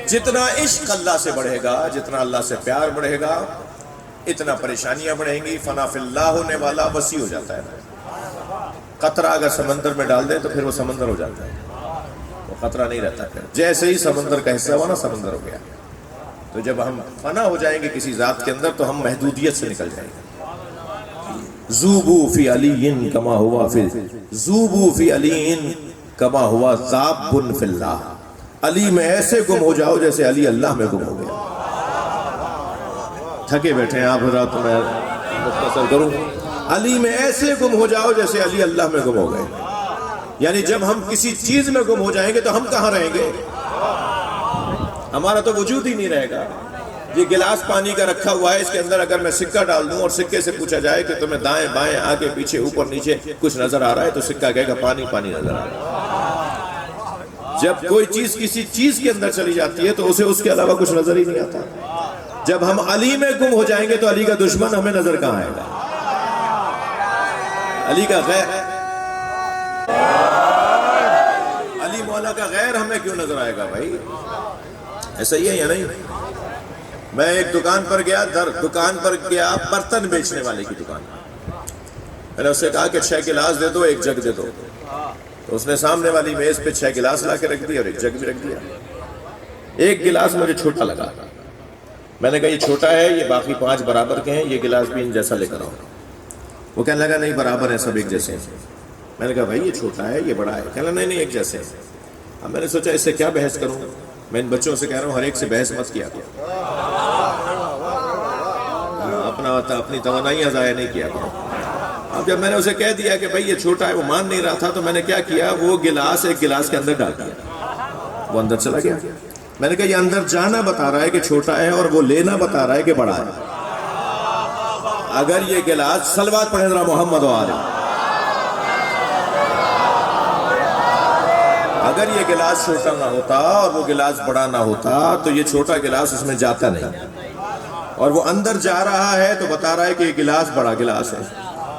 جتنا عشق اللہ سے بڑھے گا، جتنا اللہ سے پیار بڑھے گا، اتنا پریشانیاں بڑھیں گی۔ فنا فی اللہ ہونے والا وسیع ہو جاتا ہے۔ قطرہ اگر سمندر میں ڈال دے تو پھر وہ سمندر ہو جاتا ہے، وہ خطرہ نہیں رہتا۔ پھر جیسے ہی سمندر کا حصہ ہوا نا، سمندر ہو گیا۔ تو جب ہم فنا ہو جائیں گے کسی ذات کے اندر تو ہم محدودیت سے نکل جائیں گے۔ ذوبوا فی علی کما ہوا فی ذوبوا فی علی کما ہوا ذاب فی اللہ، علی میں ایسے گم ہو جاؤ جیسے علی اللہ میں گم ہو گیا۔ تھکے بیٹھے ہیں آپ حضرات، میں مختصر کروں، علی میں ایسے گم ہو جاؤ جیسے علی اللہ میں گم ہو گئے۔ یعنی جب ہم کسی چیز میں گم ہو جائیں گے تو ہم کہاں رہیں گے؟ ہمارا تو وجود ہی نہیں رہے گا۔ یہ گلاس پانی کا رکھا ہوا ہے، اس کے اندر اگر میں سکہ ڈال دوں اور سکے سے پوچھا جائے کہ تمہیں دائیں بائیں آگے پیچھے اوپر نیچے کچھ نظر آ رہا ہے، تو سکہ کہے گا پانی پانی نظر آ رہا ہے۔ جب کوئی چیز کسی چیز کے اندر چلی جاتی ہے تو اسے اس کے علاوہ کچھ نظر ہی نہیں آتا۔ جب ہم علی میں گم ہو جائیں گے تو علی کا دشمن ہمیں نظر کہاں آئے گا؟ علی کا غیر، علی مولا کا غیر ہمیں کیوں نظر آئے گا بھائی؟ ایسا ہی ہے یا نہیں؟ میں ایک دکان پر گیا، برتن بیچنے والے کی دکان۔ میں نے اس سے کہا کہ 6 گلاس دے دو، 1 جگ دے دو۔ تو اس نے سامنے والی میز پہ 6 گلاس لا کے رکھ دیا اور 1 جگ بھی رکھ دیا۔ 1 گلاس مجھے چھوٹا لگا، میں نے کہا یہ چھوٹا ہے، یہ باقی 5 برابر کے ہیں، یہ گلاس بھی ان جیسا لے کر آؤ۔ وہ کہنے لگا نہیں برابر ہیں، سب ایک جیسے ہیں۔ میں نے کہا بھائی یہ چھوٹا ہے، یہ بڑا ہے۔ کہنے لگا نہیں ایک جیسے ہیں۔ اب میں نے سوچا اس سے کیا بحث کروں. میں ان بچوں سے کہہ رہا ہوں ہر ایک سے بحث مت کیا کرو، اپنی توانائیاں ضائع نہیں کیا کرو. اب جب میں نے اسے کہہ دیا کہ بھائی یہ چھوٹا ہے، وہ مان نہیں رہا تھا، تو میں نے کیا کیا، وہ گلاس ایک گلاس کے اندر ڈال دیا، وہ اندر چلا گیا. میں نے کہا یہ اندر جانا بتا رہا ہے کہ چھوٹا ہے اور وہ لینا بتا رہا ہے کہ بڑا ہے. اگر یہ گلاس، صلوات پڑھیں ذرا محمد و آلہ، اگر یہ گلاس چھوٹا نہ ہوتا اور وہ گلاس بڑا نہ ہوتا تو یہ چھوٹا گلاس اس میں جاتا نہیں، اور وہ اندر جا رہا ہے تو بتا رہا ہے کہ یہ گلاس بڑا گلاس ہے.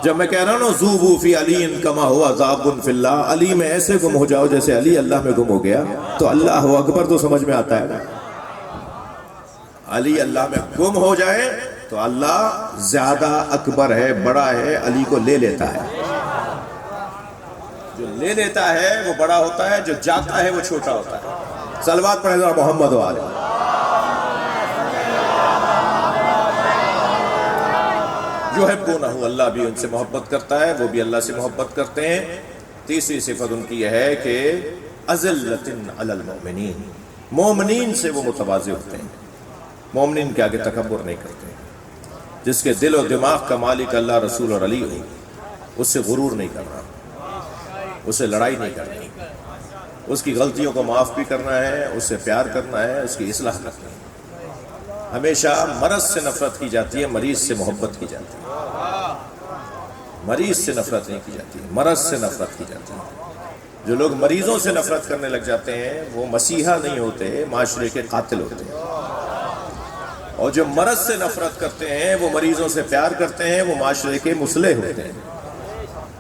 جب میں کہہ رہا ہوں نا ذوبوا فی علی کما ہوا ذاب فی اللہ، علی میں ایسے گم ہو جاؤ جیسے علی اللہ میں گم ہو گیا، تو اللہ اکبر تو سمجھ میں آتا ہے نا. علی اللہ میں گم ہو جائے تو اللہ زیادہ اکبر ہے، بڑا ہے، علی کو لے لیتا ہے. جو لے لیتا ہے وہ بڑا ہوتا ہے، جو جاتا ہے وہ چھوٹا ہوتا ہے. صلوات پڑھیں ذرا محمد و آلہ. یحبونہ، اللہ بھی ان سے محبت کرتا ہے، وہ بھی اللہ سے محبت کرتے ہیں. تیسری صفت ان کی یہ ہے کہ اذلۃ علی المؤمنین، مومنین سے وہ متواضع ہوتے ہیں، مومنین کے آگے تکبر نہیں کرتے. جس کے دل و دماغ کا مالک اللہ، رسول اور علی ہو، اس سے غرور نہیں کرنا، اس سے لڑائی نہیں کرنی، اس کی غلطیوں کو معاف بھی کرنا ہے، اس سے پیار کرنا ہے، اس کی اصلاح کرنا ہے. ہمیشہ مرض سے نفرت کی جاتی ہے، مریض سے محبت کی جاتی ہے. مریض سے نفرت نہیں کی جاتی، مرض سے نفرت کی جاتی ہے. جو لوگ مریضوں سے نفرت کرنے لگ جاتے ہیں وہ مسیحا نہیں ہوتے، معاشرے کے قاتل ہوتے ہیں. اور جو مرض سے نفرت کرتے ہیں، وہ مریضوں سے پیار کرتے ہیں، وہ معاشرے کے مصلح ہوتے ہیں.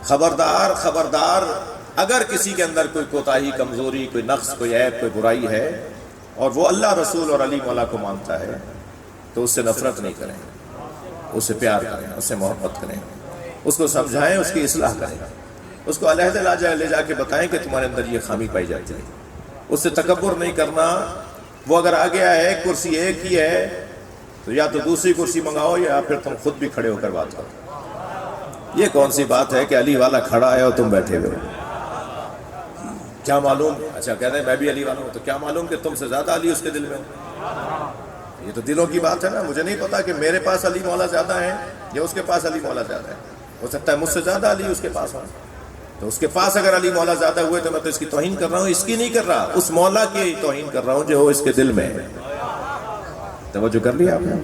خبردار خبردار، اگر کسی کے اندر کوئی کوتاہی، کمزوری، کوئی نقص، کوئی عیب، کوئی برائی ہے اور وہ اللہ، رسول اور علی مولا کو مانتا ہے تو اس سے نفرت نہیں کریں، اس سے پیار کریں، اس سے محبت کریں، اس کو سمجھائیں، اس کی اصلاح کریں، اس کو علیحدہ لے جا کے بتائیں کہ تمہارے اندر یہ خامی پائی جاتی ہے. اس سے تکبر نہیں کرنا. وہ اگر آ گیا ہے، کرسی ایک ہی ہے، تو یا تو دوسری کرسی منگاؤ یا پھر تم خود بھی کھڑے ہو کر بات کرو. یہ کون سی بات ہے کہ علی والا کھڑا ہے اور تم بیٹھے ہوئے ہو؟ کیا معلوم، اچھا کہتے ہیں میں بھی علی والا ہوں، تو کیا معلوم کہ تم سے زیادہ علی اس کے دل میں ہو؟ یہ تو دلوں کی بات ہے نا. مجھے نہیں پتا کہ میرے پاس علی مولا زیادہ ہیں یا اس کے پاس علی مولا زیادہ ہے. ہو سکتا ہے مجھ سے زیادہ علی اس کے پاس ہوں، تو اس کے پاس اگر علی مولا زیادہ ہوئے تو میں تو اس کی توہین کر رہا ہوں. اس کی نہیں کر رہا، اس مولا کی توہین کر رہا ہوں جو اس کے دل میں ہے. توجہ کر لیا آپ نے.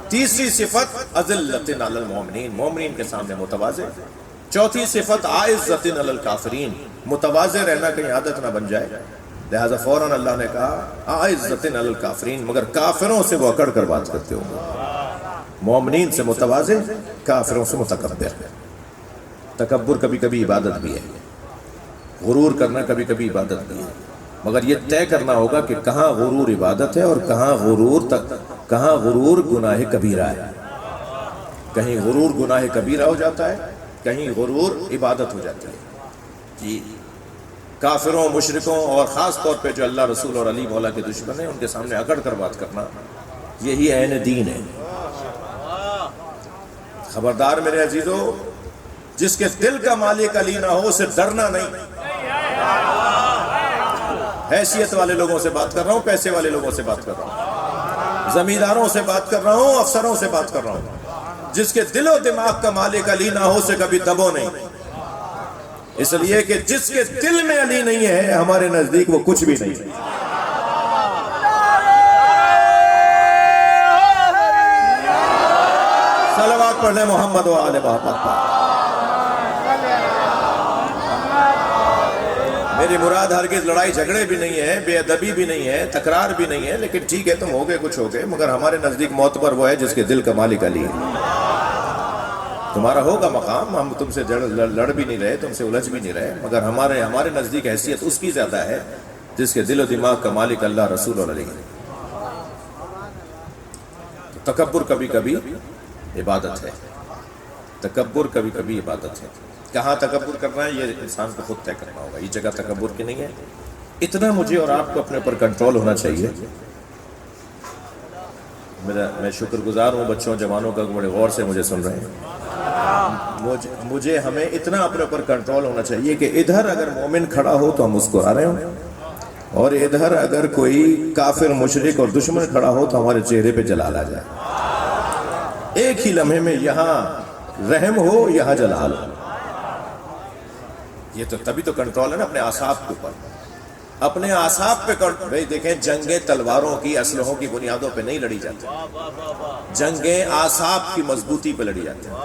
تیسری صفت اذلۃ علی المؤمنین، مومنین کے سامنے متواضع. چوتھی صفت اعزۃ علی الکافرین، متواضع رہنا کہیں عادت نہ بن جائے، لہذا فوراً اللہ نے کہا اعزۃ علی الکافرین، مگر کافروں سے وہ اکڑ کر بات کرتے ہوں. مومنین سے متواضع، کافروں سے متکبر. تکبر کبھی کبھی عبادت بھی ہے، غرور کرنا کبھی کبھی عبادت بھی ہے، مگر یہ طے کرنا ہوگا کہ کہاں غرور عبادت ہے اور کہاں غرور گناہ کبیرہ ہے. کہیں غرور گناہ کبیرہ ہو جاتا ہے، کہیں غرور عبادت ہو جاتی ہے. جی، کافروں، مشرکوں اور خاص طور پہ جو اللہ، رسول اور علی مولا کے دشمن ہیں، ان کے سامنے اکڑ کر بات کرنا، یہی عین دین ہے. خبردار میرے عزیزو، جس کے دل کا مالک علی نہ ہو اسے ڈرنا نہیں. حیثیت والے لوگوں سے بات کر رہا ہوں، پیسے والے لوگوں سے بات کر رہا ہوں، زمینداروں سے بات کر رہا ہوں، افسروں سے بات کر رہا ہوں. جس کے دل و دماغ کا مالک علی نہ ہو اسے کبھی دبو نہیں. اس لیے کہ جس کے دل میں علی نہیں ہے ہمارے نزدیک وہ کچھ بھی نہیں ہے. صلوات پڑھ لیں محمد و آل محمد پر. میری مراد ہرگز لڑائی جھگڑے بھی نہیں ہے، بے ادبی بھی نہیں ہے، تکرار بھی نہیں ہے، لیکن ٹھیک ہے تم ہو گئے کچھ ہو گئے، مگر ہمارے نزدیک معتبر وہ ہے جس کے دل کا مالک علی ہے. تمہارا ہوگا مقام، ہم تم سے لڑ بھی نہیں رہے، تم سے الجھ بھی نہیں رہے، مگر ہمارے نزدیک حیثیت اس کی زیادہ ہے جس کے دل و دماغ کا مالک اللہ، رسول اور علی ہے. تو تکبر کبھی کبھی عبادت ہے، تکبر کبھی کبھی عبادت ہے. کہاں تکبر کرنا ہے یہ انسان کو خود طے کرنا ہوگا. یہ جگہ تکبر کی نہیں ہے. اتنا مجھے اور آپ کو اپنے اوپر کنٹرول ہونا چاہیے. میں شکر گزار ہوں بچوں، جوانوں کا بڑے غور سے مجھے سن رہے ہیں. مجھے ہمیں اتنا اپنے اوپر کنٹرول ہونا چاہیے کہ ادھر اگر مومن کھڑا ہو تو ہم مسکرا رہے ہوں، اور ادھر اگر کوئی کافر مشرک اور دشمن کھڑا ہو تو ہمارے چہرے پہ جلال آ جائے. ایک ہی لمحے میں یہاں رحم ہو، یہاں جلال ہو. یہ تو تبھی تو کنٹرول ہے نا اپنے اعصاب کے اوپر. اپنے اعصاب پہ بھائی دیکھیں، جنگیں تلواروں کی اسلحوں کی بنیادوں پہ نہیں لڑی جاتی، جنگیں اعصاب کی مضبوطی پہ لڑی جاتی ہیں.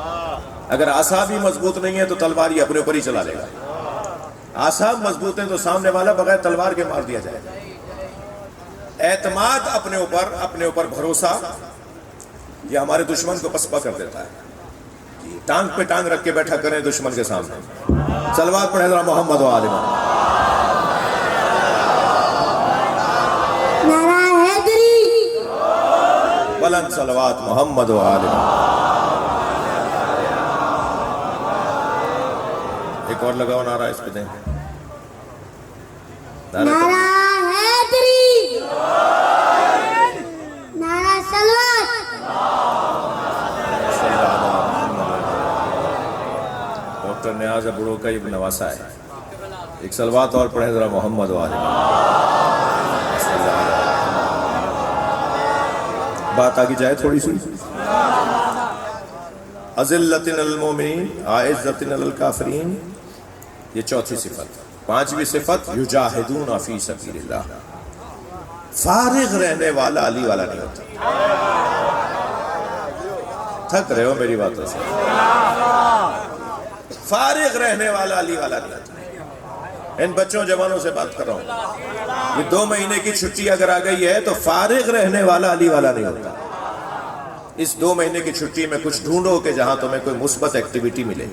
اگر اعصاب ہی مضبوط نہیں ہے تو تلوار ہی اپنے اوپر ہی چلا لے گا. اعصاب مضبوط ہیں تو سامنے والا بغیر تلوار کے مار دیا جائے گا. اعتماد اپنے اوپر بھروسہ، یہ ہمارے دشمن کو پسپا کر دیتا ہے. ٹانگ پہ ٹانگ رکھ کے بیٹھا کریں دشمن کے سامنے. صلوات پڑھیں ذرا محمد و آل محمد. نعرہ حیدری، بلند صلوات محمد و آل محمد. ایک اور لگاؤ نعرہ اس پہ دیں. نعرہ حیدری، نعرہ صلوات. ڈاکٹر نیاز بڑو کا یہ نواسا ہے. ایک صلوات اور پڑھیں ذرا محمد و آل محمد. بات آگے جائے تھوڑی سی. اذلۃ للمؤمنین اعزۃ للکافرین، یہ چوتھی صفت. پانچویں صفت یجاہدون فی سبیل اللہ. فارغ رہنے والا علی والا نہیں ہوتا. تھک رہے ہو میری باتوں سے؟ فارغ رہنے والا علی والا نہیں ہوتا. ان بچوں جوانوں سے بات کر رہا ہوں. یہ 2 مہینے کی چھٹی اگر آ گئی ہے تو فارغ رہنے والا علی والا نہیں ہوتا. اس 2 مہینے کی چھٹی میں کچھ ڈھونڈو کہ جہاں تمہیں کوئی مثبت ایکٹیویٹی ملے.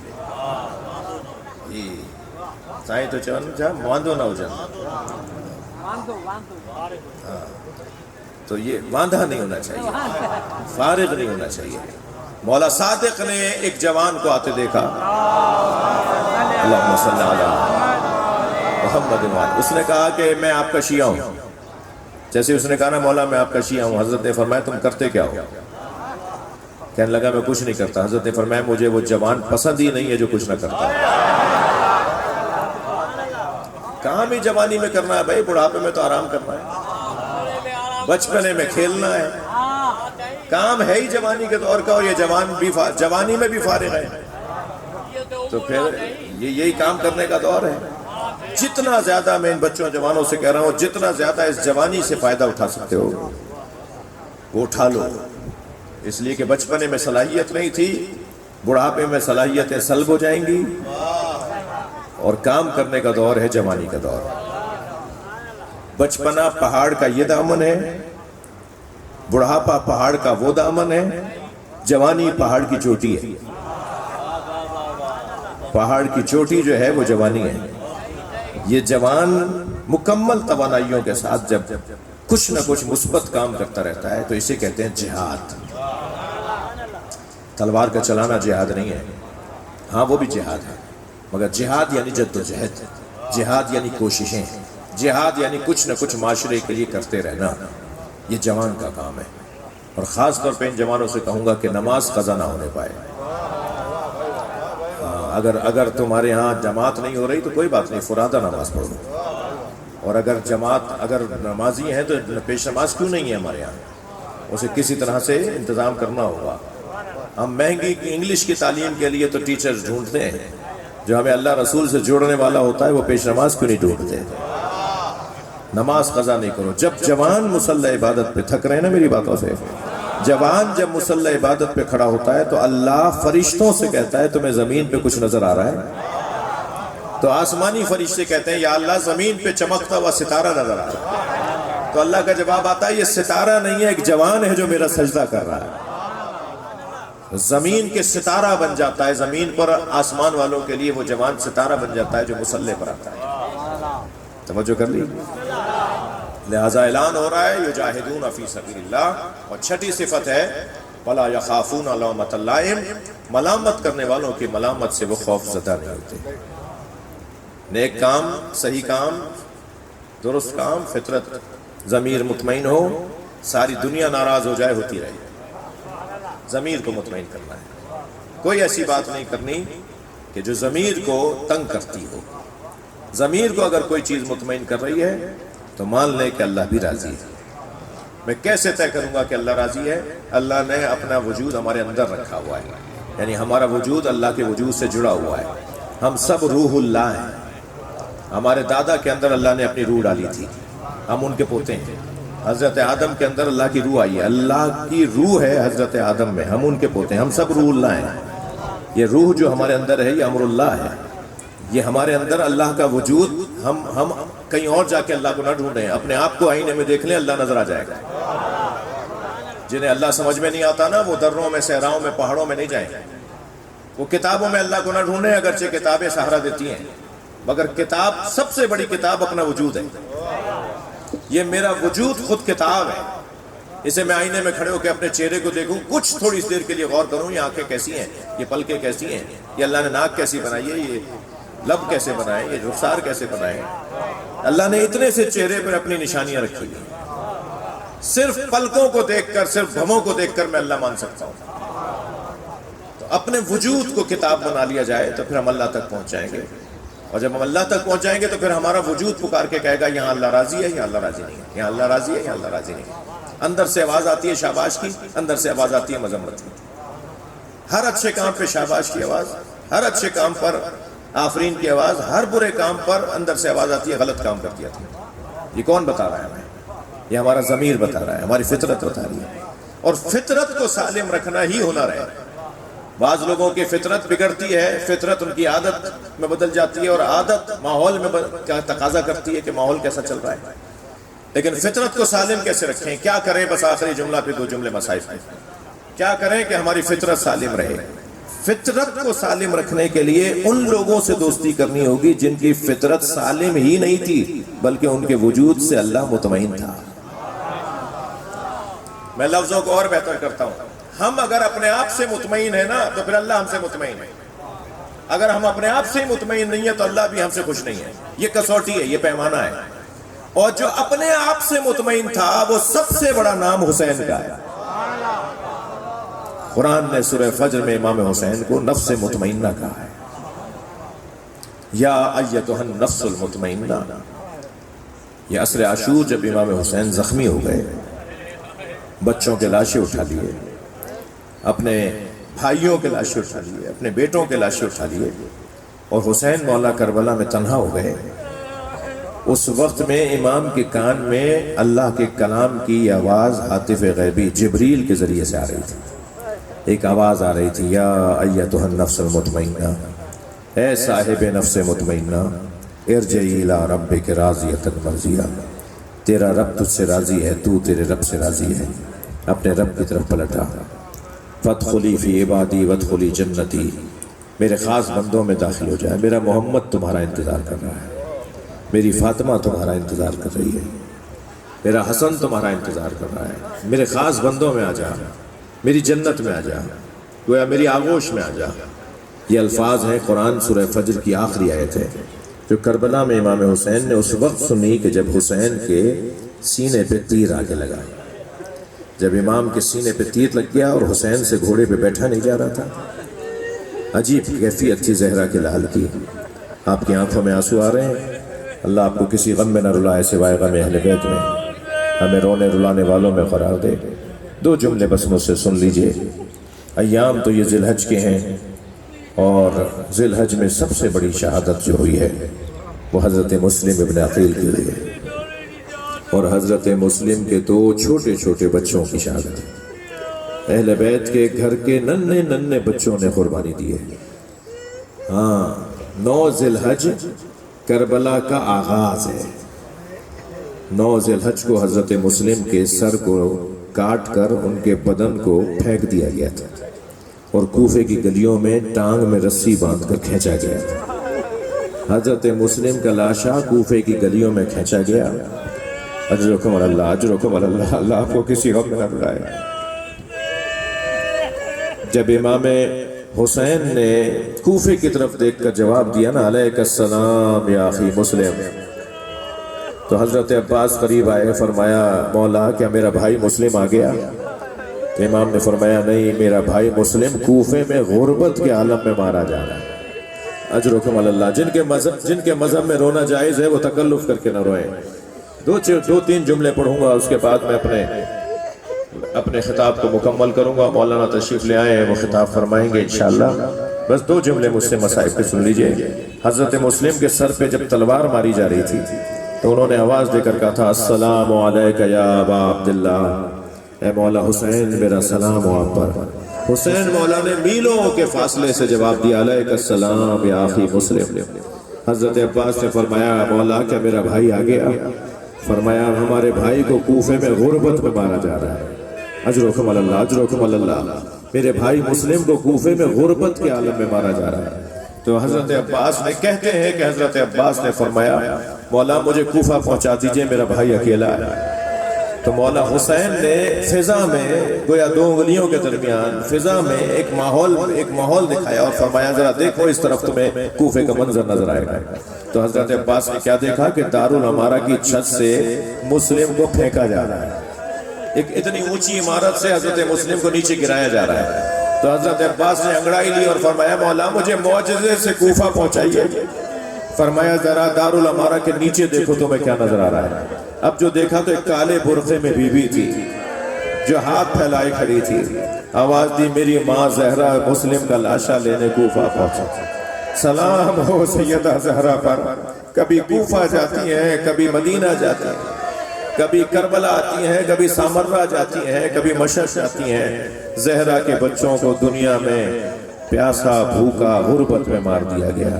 سائیں تو چون جہاں واندو نہ ہو جائے. تو یہ واندھا نہیں ہونا چاہیے، فارغ نہیں ہونا چاہیے. مولا صادق نے ایک جوان کو آتے دیکھا، اللہم صلی علی محمد. اس نے کہا کہ میں آپ کا شیعہ ہوں. جیسے اس نے کہا نا مولا میں آپ کا شیعہ ہوں، حضرت نے فرمایا تم کرتے کیا ہو؟ کہنے لگا میں کچھ نہیں کرتا. حضرت نے فرمایا مجھے وہ جوان پسند ہی نہیں ہے جو کچھ نہ کرتا. کام ہی جوانی میں کرنا ہے بھائی، بڑھاپے میں تو آرام کرنا ہے، بچپنے میں کھیلنا ہے. کام ہے ہی جوانی کے دور کا، اور یہ جوان بھی جوانی میں بھی فارغ ہے. تو پھر یہی کام کرنے کا دور ہے. جتنا زیادہ میں ان بچوں جوانوں سے کہہ رہا ہوں، جتنا زیادہ اس جوانی سے فائدہ اٹھا سکتے ہو وہ اٹھا لو. اس لیے کہ بچپنے میں صلاحیت نہیں تھی، بڑھاپے میں صلاحیتیں سلب ہو جائیں گی، اور کام کرنے کا دور ہے جوانی کا دور. بچپنا پہاڑ کا یہ دامن ہے، بڑھاپا پہاڑ کا وہ دامن ہے، جوانی پہاڑ کی چوٹی ہے. پہاڑ کی چوٹی جو ہے وہ جوانی ہے. یہ جوان مکمل توانائیوں کے ساتھ جب کچھ نہ کچھ مثبت کام کرتا رہتا ہے تو اسے کہتے ہیں جہاد. تلوار کا چلانا جہاد نہیں ہے، ہاں وہ بھی جہاد ہے، مگر جہاد یعنی جد و جہد، جہاد یعنی کوششیں، جہاد یعنی کچھ نہ کچھ معاشرے کے لیے کرتے رہنا. یہ جوان کا کام ہے. اور خاص طور پہ ان جوانوں سے کہوں گا کہ نماز قضا نہ ہونے پائے. اگر تمہارے ہاں جماعت نہیں ہو رہی تو کوئی بات نہیں، فرادہ نماز پڑھو. اور اگر نمازی ہیں تو پیش نماز کیوں نہیں ہے ہمارے یہاں، اسے کسی طرح سے انتظام کرنا ہوگا. ہم مہنگی انگلش کی تعلیم کے لیے تو ٹیچرز ڈھونڈتے ہیں، جو ہمیں اللہ رسول سے جوڑنے والا ہوتا ہے وہ پیش نماز کیوں نہیں ڈھونڈتے؟ نماز قضا نہیں کرو. جب جوان مصلی عبادت پہ تھک رہے ہیں نا میری باتوں سے، جوان جب مصلی عبادت پہ کھڑا ہوتا ہے تو اللہ فرشتوں سے کہتا ہے تمہیں زمین پہ کچھ نظر آ رہا ہے؟ تو آسمانی فرشتے کہتے ہیں یا اللہ زمین پہ چمکتا ہوا ستارہ نظر آ رہا ہے. تو اللہ کا جواب آتا ہے یہ ستارہ نہیں ہے، ایک جوان ہے جو میرا سجدہ کر رہا ہے. زمین کے ستارہ بن جاتا ہے، زمین پر آسمان والوں کے لیے وہ جوان ستارہ بن جاتا ہے جو مصلی پر آتا ہے. توجہ کر لی؟ لہذا اعلان ہو رہا ہے یجاہدون فی سبیل اللہ. اور چھٹی صفت ہے ولا یخافون لومۃ لائم، ملامت کرنے والوں کی ملامت سے وہ خوف زدہ نہیں ہوتے. نیک کام، صحیح کام، درست کام، فطرت ضمیر مطمئن ہو، ساری دنیا ناراض ہو جائے ہوتی رہے. ضمیر کو مطمئن کرنا ہے. کوئی ایسی بات نہیں کرنی کہ جو ضمیر کو تنگ کرتی ہو. ضمیر کو اگر کوئی چیز مطمئن کر رہی ہے تو مان لیں کہ اللہ بھی راضی ہے۔ میں کیسے طے کروں گا کہ اللہ راضی ہے؟ اللہ نے اپنا وجود ہمارے اندر رکھا ہوا ہے، یعنی ہمارا وجود اللہ کے وجود سے جڑا ہوا ہے۔ ہم سب روح اللہ ہیں۔ ہمارے دادا کے اندر اللہ نے اپنی روح ڈالی تھی، ہم ان کے پوتے ہیں۔ حضرت آدم کے اندر اللہ کی روح آئی ہے، اللہ کی روح ہے حضرت آدم میں، ہم ان کے پوتے ہیں۔ ہم سب روح اللہ ہیں۔ یہ روح جو ہمارے اندر ہے یہ امر اللہ ہے، یہ ہمارے اندر اللہ کا وجود۔ ہم کہیں اور جا کے اللہ کو نہ ڈھونڈیں، اپنے آپ کو آئینے میں دیکھ لیں، اللہ نظر آ جائے گا۔ جنہیں اللہ سمجھ میں نہیں آتا نا، وہ دروں میں، صحراؤں میں، پہاڑوں میں نہیں جائیں، وہ کتابوں میں اللہ کو نہ ڈھونڈیں، اگرچہ کتابیں سہارا دیتی ہیں، مگر کتاب، سب سے بڑی کتاب اپنا وجود ہے۔ یہ میرا وجود خود کتاب ہے، اسے میں آئینے میں کھڑے ہو کے اپنے چہرے کو دیکھوں، کچھ تھوڑی دیر کے لیے غور کروں، یہ آنکھیں کیسی ہیں، یہ پلکیں کیسی ہیں، یہ اللہ نے ناک کیسی بنائی ہے، یہ لب کیسے بنائے، یہ رخسار کیسے بنائے۔ اللہ نے اتنے سے چہرے پر اپنی نشانیاں رکھی ہیں، صرف پلکوں کو دیکھ کر، صرف بھووں کو دیکھ کر میں اللہ مان سکتا ہوں۔ تو اپنے وجود کو کتاب بنا لیا جائے تو پھر ہم اللہ تک پہنچ جائیں گے، اور جب ہم اللہ تک پہنچ جائیں گے تو پھر ہمارا وجود پکار کے کہے گا یہاں اللہ راضی ہے، یہاں اللہ راضی نہیں ہے، یہاں اللہ راضی ہے، یہاں اللہ راضی نہیں ہے۔ اندر سے آواز آتی ہے شاباش کی، اندر سے آواز آتی ہے مذمت کی۔ ہر اچھے کام پہ شاباش کی آواز، ہر اچھے کام پر آفرین کی آواز، ہر برے کام پر اندر سے آواز آتی ہے غلط کام کر دیا تھا۔ یہ کون بتا رہا ہے ہمیں؟ یہ ہمارا ضمیر بتا رہا ہے، ہماری فطرت بتا رہی ہے، اور فطرت کو سالم رکھنا ہی ہنر ہے۔ بعض لوگوں کی فطرت بگڑتی ہے، فطرت ان کی عادت میں بدل جاتی ہے، اور عادت ماحول میں تقاضا کرتی ہے کہ ماحول کیسا چل رہا ہے۔ لیکن فطرت کو سالم کیسے رکھیں؟ کیا کریں؟ بس آخری جملہ پہ دو جملے مسائل ہیں۔ کیا کریں کہ ہماری فطرت سالم رہے؟ فطرت کو سالم رکھنے کے لیے ان لوگوں سے دوستی کرنی ہوگی جن کی فطرت سالم ہی نہیں تھی، بلکہ ان کے وجود سے اللہ مطمئن تھا۔ میں لفظوں کو اور بہتر کرتا ہوں، ہم اگر اپنے آپ سے مطمئن ہیں نا تو پھر اللہ ہم سے مطمئن ہے۔ اگر ہم اپنے آپ سے مطمئن نہیں ہیں تو اللہ بھی ہم سے خوش نہیں ہے۔ یہ کسوٹی ہے، یہ پیمانہ ہے۔ اور جو اپنے آپ سے مطمئن تھا وہ سب سے بڑا نام حسین کا ہے۔ قرآن نے سورہ فجر میں امام حسین کو نفس مطمئنہ کہا ہے، یا ایتھا النفس المطمئنہ۔ یہ عصر عاشور جب امام حسین زخمی ہو گئے، بچوں کے لاشیں اٹھا لیے، اپنے بھائیوں کے لاشیں اٹھا لیے، اپنے بیٹوں کے لاشیں اٹھا لیے، اور حسین مولا کربلا میں تنہا ہو گئے۔ اس وقت میں امام کے کان میں اللہ کے کلام کی آواز ہاتف غیبی جبریل کے ذریعے سے آ رہی تھی۔ ایک آواز آ رہی تھی، یا ایتھا النفس المطمئنہ، اے صاحب نفس مطمئنہ، ارجعی الی ربک راضیۃ مرضیہ، تیرا رب تجھ سے راضی ہے، تو تیرے رب سے راضی ہے، اپنے رب کی طرف پلٹا۔ فادخلی فی عبادی وادخلی جنتی، میرے خاص بندوں میں داخل ہو جائے، میرا محمد تمہارا انتظار کر رہا ہے، میری فاطمہ تمہارا انتظار کر رہی ہے، میرا حسن تمہارا انتظار کر رہا ہے، میرے خاص بندوں میں آ جا، میری جنت میں آ جا، گویا میری آغوش میں آ جا۔ یہ الفاظ ہیں قرآن سورہ فجر کی آخری آیت ہے، جو کربلا میں امام حسین نے اس وقت سنی کہ جب حسین کے سینے پہ تیر آگے لگا، جب امام کے سینے پہ تیر لگ گیا اور حسین سے گھوڑے پہ بیٹھا نہیں جا رہا تھا۔ عجیب کیفیت تھی زہرا کے لال کی، آپ کی آنکھوں میں آنسو آ رہے ہیں۔ اللہ آپ کو کسی غم میں نہ رلائے سوائے غم اہل بیت میں، ہمیں رونے رلانے والوں میں قرار دے۔ دو جملے بس مجھ سے سن لیجئے۔ ایام تو یہ ذی الحج کے ہیں، اور ذی الحج میں سب سے بڑی شہادت جو ہوئی ہے وہ حضرت مسلم ابن عقیل کی ہوئی ہے، اور حضرت مسلم کے دو چھوٹے چھوٹے بچوں کی شہادت ہے۔ اہل بیت کے گھر کے ننھے ننھے بچوں نے قربانی دی ہے۔ ہاں، 9 ذی الحج کربلا کا آغاز ہے۔ 9 ذی الحج کو حضرت مسلم کے سر کو کاٹ کر ان کے بدن کو پھینک دیا گیا تھا، اور کوفے کی گلیوں میں ٹانگ میں رسی باندھ کر کھینچا گیا تھا۔ حضرت مسلم کا لاشا کوفے کی گلیوں میں کھینچا گیا۔ اجرکم اللہ، اجرکم اللہ، اللہ آپ کو کسی غم میں نہ رلائے۔ جب امام حسین نے کوفے کی طرف دیکھ کر جواب دیا نا، علیک السلام یا اخی مسلم، تو حضرت عباس قریب آئے، فرمایا مولا کیا میرا بھائی مسلم آ گیا؟ تو امام نے فرمایا نہیں، میرا بھائی مسلم کوفے میں غربت کے عالم میں مارا جا رہا ہے۔ اجرکم اللہ، جن کے مذہب میں رونا جائز ہے وہ تکلف کر کے نہ روئیں۔ دو تین جملے پڑھوں گا، اس کے بعد میں اپنے خطاب کو مکمل کروں گا. مولانا تشریف لے آئے ہیں، وہ خطاب فرمائیں گے انشاءاللہ. بس 2 جملے مجھ سے مسائب کے سن لیجئے. حضرت مسلم کے سر پہ جب تلوار ماری جا رہی تھی تو انہوں نے آواز دے کر کہا تھا السلام علیکہ یا ابا عبداللہ، اے مولا حسین میرا سلام ہو آپ پر. حسین مولا نے میلوں کے فاصلے سے جواب دیا علیکہ السلام یا اخی مسلم. حضرت عباس نے فرمایا مولا کیا میرا بھائی آ گیا؟ فرمایا ہمارے بھائی کو کوفے میں غربت میں مارا جا رہا ہے. اجرکم اللہ اجرکم اللہ، میرے بھائی مسلم کو کوفے میں غربت کے عالم میں مارا جا رہا ہے. تو حضرت عباس نے کہتے ہیں کہ حضرت عباس نے فرمایا مولا مجھے کوفہ پہنچا دیجئے، میرا بھائی اکیلا ہے. تو مولا حسین نے فضا میں گویا 2 انگلیوں کے درمیان فضا میں ایک ماحول دکھایا اور فرمایا ذرا دیکھو اس طرف تمہیں کوفے کا منظر نظر آئے گا. تو حضرت عباس نے کیا دیکھا کہ دارالعمارہ کی چھت سے مسلم کو پھینکا جا رہا ہے. ایک اتنی اونچی عمارت سے حضرت مسلم کو نیچے گرایا جا رہا ہے. تو حضرت عباس نے انگڑائی لی اور فرمایا مولا مجھے معجزے سے کوفہ پہنچائیے. فرمایا ذرا دارالعمارہ کے نیچے دیکھو تمہیں کیا نظر آ رہا ہے. اب جو دیکھا تو ایک کالے برقعے میں بی بی تھی جو ہاتھ پھیلائے کھڑی تھی. آواز دی میری ماں زہرا مسلم کا لاشا لینے کوفہ پہنچا. سلام ہو سیدہ زہرا پر، کبھی کوفہ جاتی ہیں، کبھی مدینہ جاتی ہیں، کبھی کربلا آتی ہیں، کبھی سامرہ جاتی ہیں، کبھی مشہد جاتی ہیں. زہرا کے بچوں کو دنیا میں پیاسا بھوکا غربت میں مار دیا گیا.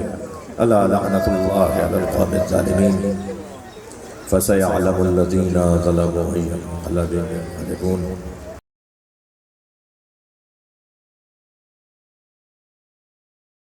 الا لعنت اللہ علی القوم الظالمین فسيعلم الذين ظلموا أي منقلب ينقلبون.